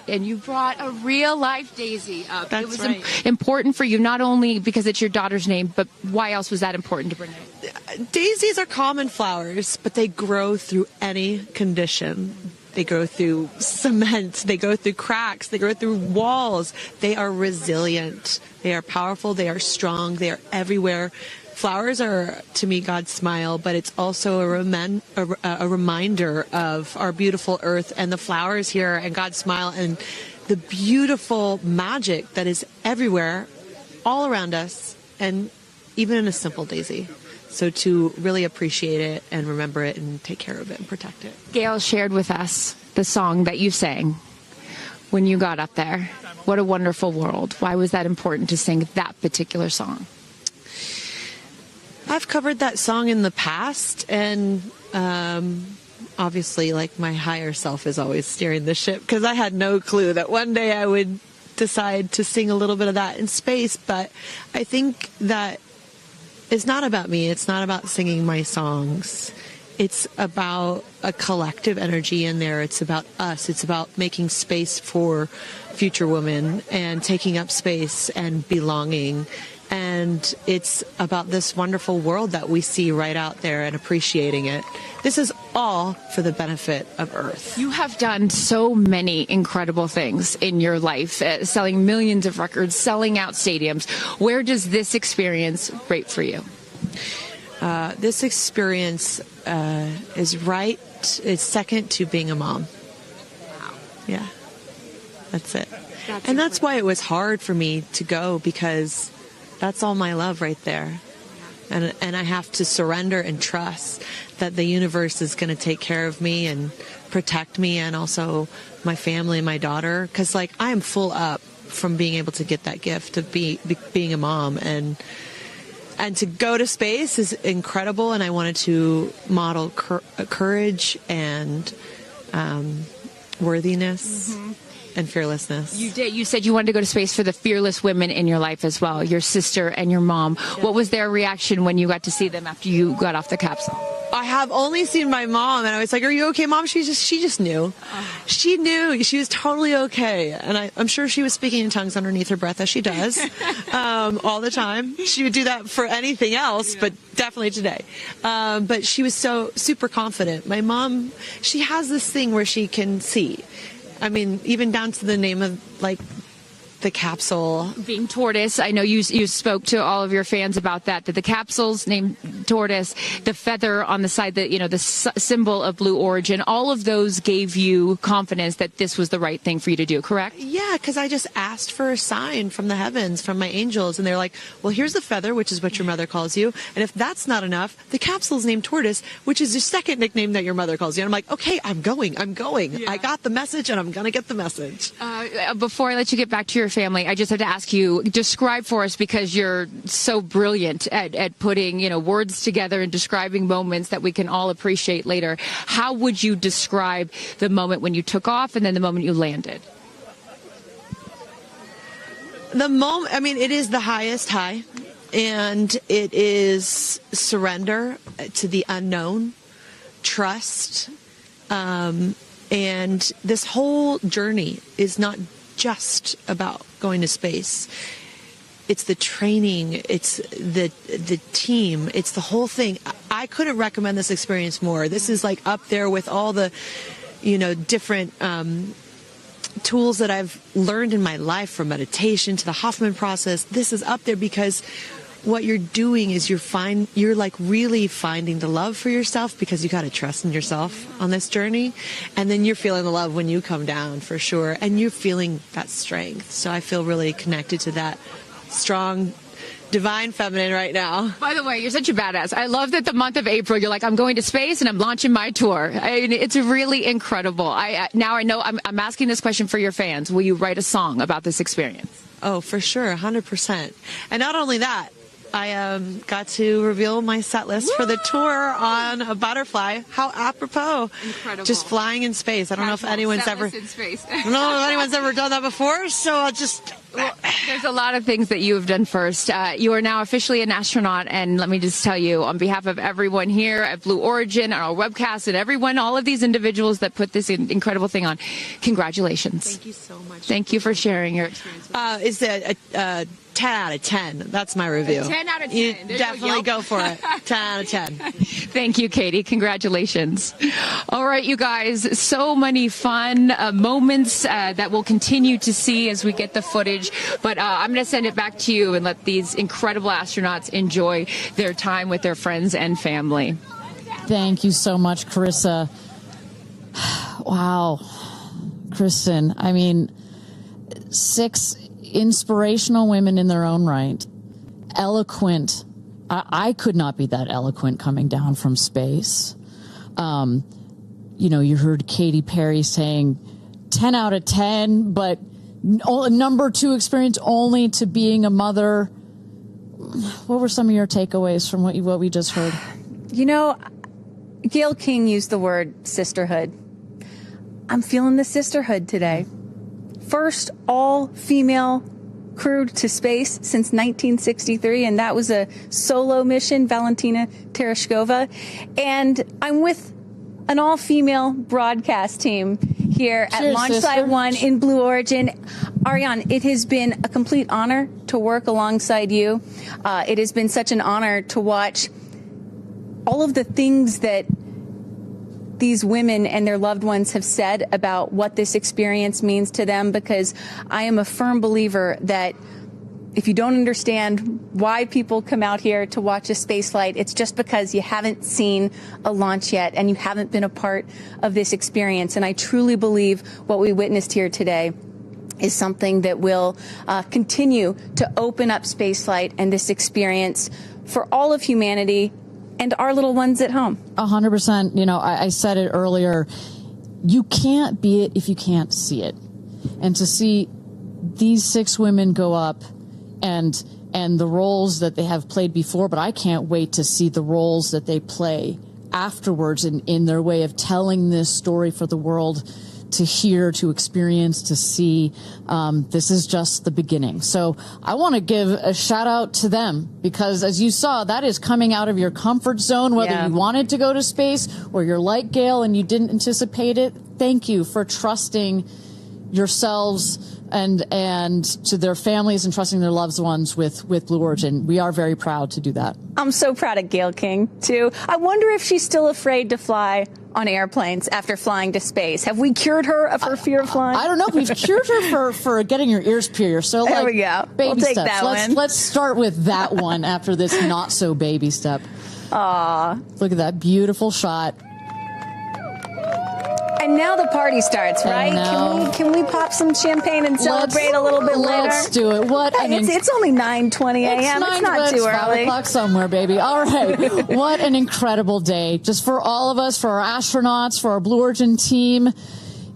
And you brought a real-life Daisy up. That's it was right. important for you, not only because it's your daughter's name, but why else was that important to bring it? Daisies are common flowers, but they grow through any condition. They go through cement, they go through cracks, they go through walls. They are resilient. They are powerful, they are strong, they are everywhere. Flowers are, to me, God's smile, but it's also a reminder of our beautiful earth and the flowers here and God's smile and the beautiful magic that is everywhere, all around us, and even in a simple daisy. So to really appreciate it and remember it and take care of it and protect it. Gayle shared with us the song that you sang when you got up there. What a wonderful world. Why was that important to sing that particular song? I've covered that song in the past, and obviously, like, my higher self is always steering the ship, because I had no clue that one day I would decide to sing a little bit of that in space. But I think that it's not about me. It's not about singing my songs. It's about a collective energy in there. It's about us. It's about making space for future women and taking up space and belonging. And it's about this wonderful world that we see right out there and appreciating it. This is all for the benefit of Earth. You have done so many incredible things in your life, selling millions of records, selling out stadiums. Where does this experience rate for you? This experience is second to being a mom. Wow. Yeah, that's it. And that's why it was hard for me to go, because that's all my love right there. And I have to surrender and trust that the universe is going to take care of me and protect me, and also my family and my daughter. Because, like, I am full up from being able to get that gift of being a mom. And to go to space is incredible. And I wanted to model courage and worthiness. Mm-hmm. And fearlessness. You did. You said you wanted to go to space for the fearless women in your life as well, your sister and your mom. Yeah. What was their reaction when you got to see them after you got off the capsule? I have only seen my mom, and I was like, "Are you okay, Mom?" She just knew. She knew. She was totally okay, and I'm sure she was speaking in tongues underneath her breath, as she does all the time. She would do that for anything else, but definitely today. But she was so super confident. My mom, she has this thing where she can see. I mean, even down to the name of, like, the capsule being tortoise. I know you spoke to all of your fans about that the capsule's named tortoise, the feather on the side, that, you know, the symbol of Blue Origin, all of those gave you confidence that this was the right thing for you to do, correct? Yeah, because I just asked for a sign from the heavens, from my angels, and they're like, well, here's the feather, which is what your mother calls you, and if that's not enough, the capsule's named Tortoise, which is your second nickname that your mother calls you. And I'm like, okay, I'm going. Yeah. I got the message, and I'm gonna get the message. Before I let you get back to your family, I just have to ask you, describe for us, because you're so brilliant at putting, you know, words together and describing moments that we can all appreciate later. How would you describe the moment when you took off and then the moment you landed? The moment, I mean, it is the highest high, and it is surrender to the unknown, trust, and this whole journey is not just about going to space. It's the training, it's the team, it's the whole thing. I couldn't recommend this experience more. This is like up there with all the, you know, different tools that I've learned in my life, from meditation to the Hoffman process, this is up there because what you're doing is you're like really finding the love for yourself, because you got to trust in yourself on this journey. And then you're feeling the love when you come down, for sure. And you're feeling that strength. So I feel really connected to that strong, divine feminine right now. By the way, you're such a badass. I love that the month of April, you're like, I'm going to space and I'm launching my tour. I mean, it's really incredible. Now I know I'm asking this question for your fans. Will you write a song about this experience? Oh, for sure. 100%. And not only that, I got to reveal my set list for the tour on a butterfly. How apropos. Incredible. Just flying in space. I don't know if anyone's ever in space. I don't know if anyone's ever done that before, so I'll just... Well, there's a lot of things that you have done first. You are now officially an astronaut, and let me just tell you, on behalf of everyone here at Blue Origin, our webcast, and everyone, all of these individuals that put this incredible thing on, congratulations. Thank you so much. Thank you for sharing your experience. It's a 10 out of 10. That's my review. 10 out of 10. You definitely go for it. 10 out of 10. Thank you, Katy. Congratulations. All right, you guys, so many fun moments that we'll continue to see as we get the footage. But I'm going to send it back to you and let these incredible astronauts enjoy their time with their friends and family. Thank you so much, Carissa. Wow. Kristen, I mean, 6 inspirational women in their own right, eloquent. I could not be that eloquent coming down from space. You heard Katy Perry saying 10 out of 10, but number 2 experience only to being a mother. What were some of your takeaways from what we just heard? Gayle King used the word sisterhood. I'm feeling the sisterhood today. First all-female crew to space since 1963, and that was a solo mission, Valentina Tereshkova. And I'm with an all-female broadcast team here at Launch Site 1 in Blue Origin. Ariane, it has been a complete honor to work alongside you. It has been such an honor to watch all of the things that these women and their loved ones have said about what this experience means to them, because I am a firm believer that if you don't understand why people come out here to watch a space flight, it's just because you haven't seen a launch yet and you haven't been a part of this experience. And I truly believe what we witnessed here today is something that will continue to open up spaceflight and this experience for all of humanity and our little ones at home. 100%. I said it earlier. You can't be it if you can't see it. And to see these 6 women go up and the roles that they have played before, but I can't wait to see the roles that they play afterwards in their way of telling this story for the world to hear, to experience, to see. This is just the beginning. So I want to give a shout out to them, because as you saw, that is coming out of your comfort zone, whether you wanted to go to space or you're like Gayle and you didn't anticipate it. Thank you for trusting yourselves and to their families and trusting their loved ones with Blue Origin. We are very proud to do that. I'm so proud of Gayle King, too. I wonder if she's still afraid to fly on airplanes after flying to space. Have we cured her of her fear of flying? I don't know. We've cured her for getting her ears pierced. So there we go. Baby we'll take steps. that one. Let's start with that one after this not so baby step. Aw. Look at that beautiful shot. And now the party starts, right? Can we pop some champagne and celebrate a little bit later? Let's do it. It's only 9:20 a.m. It's not too early. 5 o'clock somewhere, baby. All right. What an incredible day. Just for all of us, for our astronauts, for our Blue Origin team.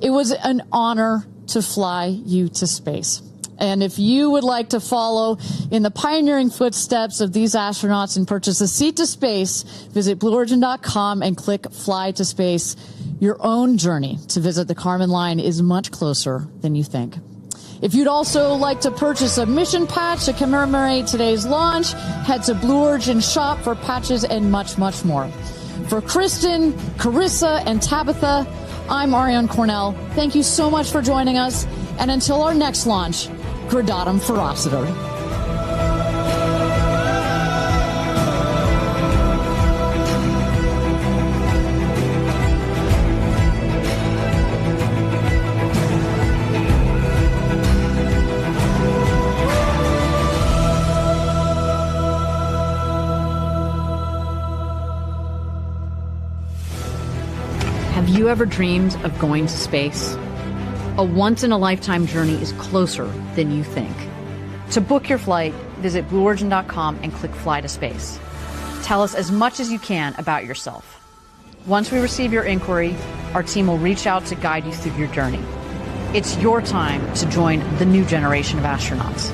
It was an honor to fly you to space. And if you would like to follow in the pioneering footsteps of these astronauts and purchase a seat to space, visit BlueOrigin.com and click Fly to Space. Your own journey to visit the Kármán line is much closer than you think. If you'd also like to purchase a mission patch to commemorate today's launch, head to Blue Origin shop for patches and much, much more. For Kristen, Carissa, and Tabitha, I'm Ariane Cornell. Thank you so much for joining us. And until our next launch, Gradatum Ferociter. ever dreamed of going to space? A once-in-a-lifetime journey is closer than you think. To book your flight, visit BlueOrigin.com and click Fly to Space. Tell us as much as you can about yourself. Once we receive your inquiry, our team will reach out to guide you through your journey. It's your time to join the new generation of astronauts.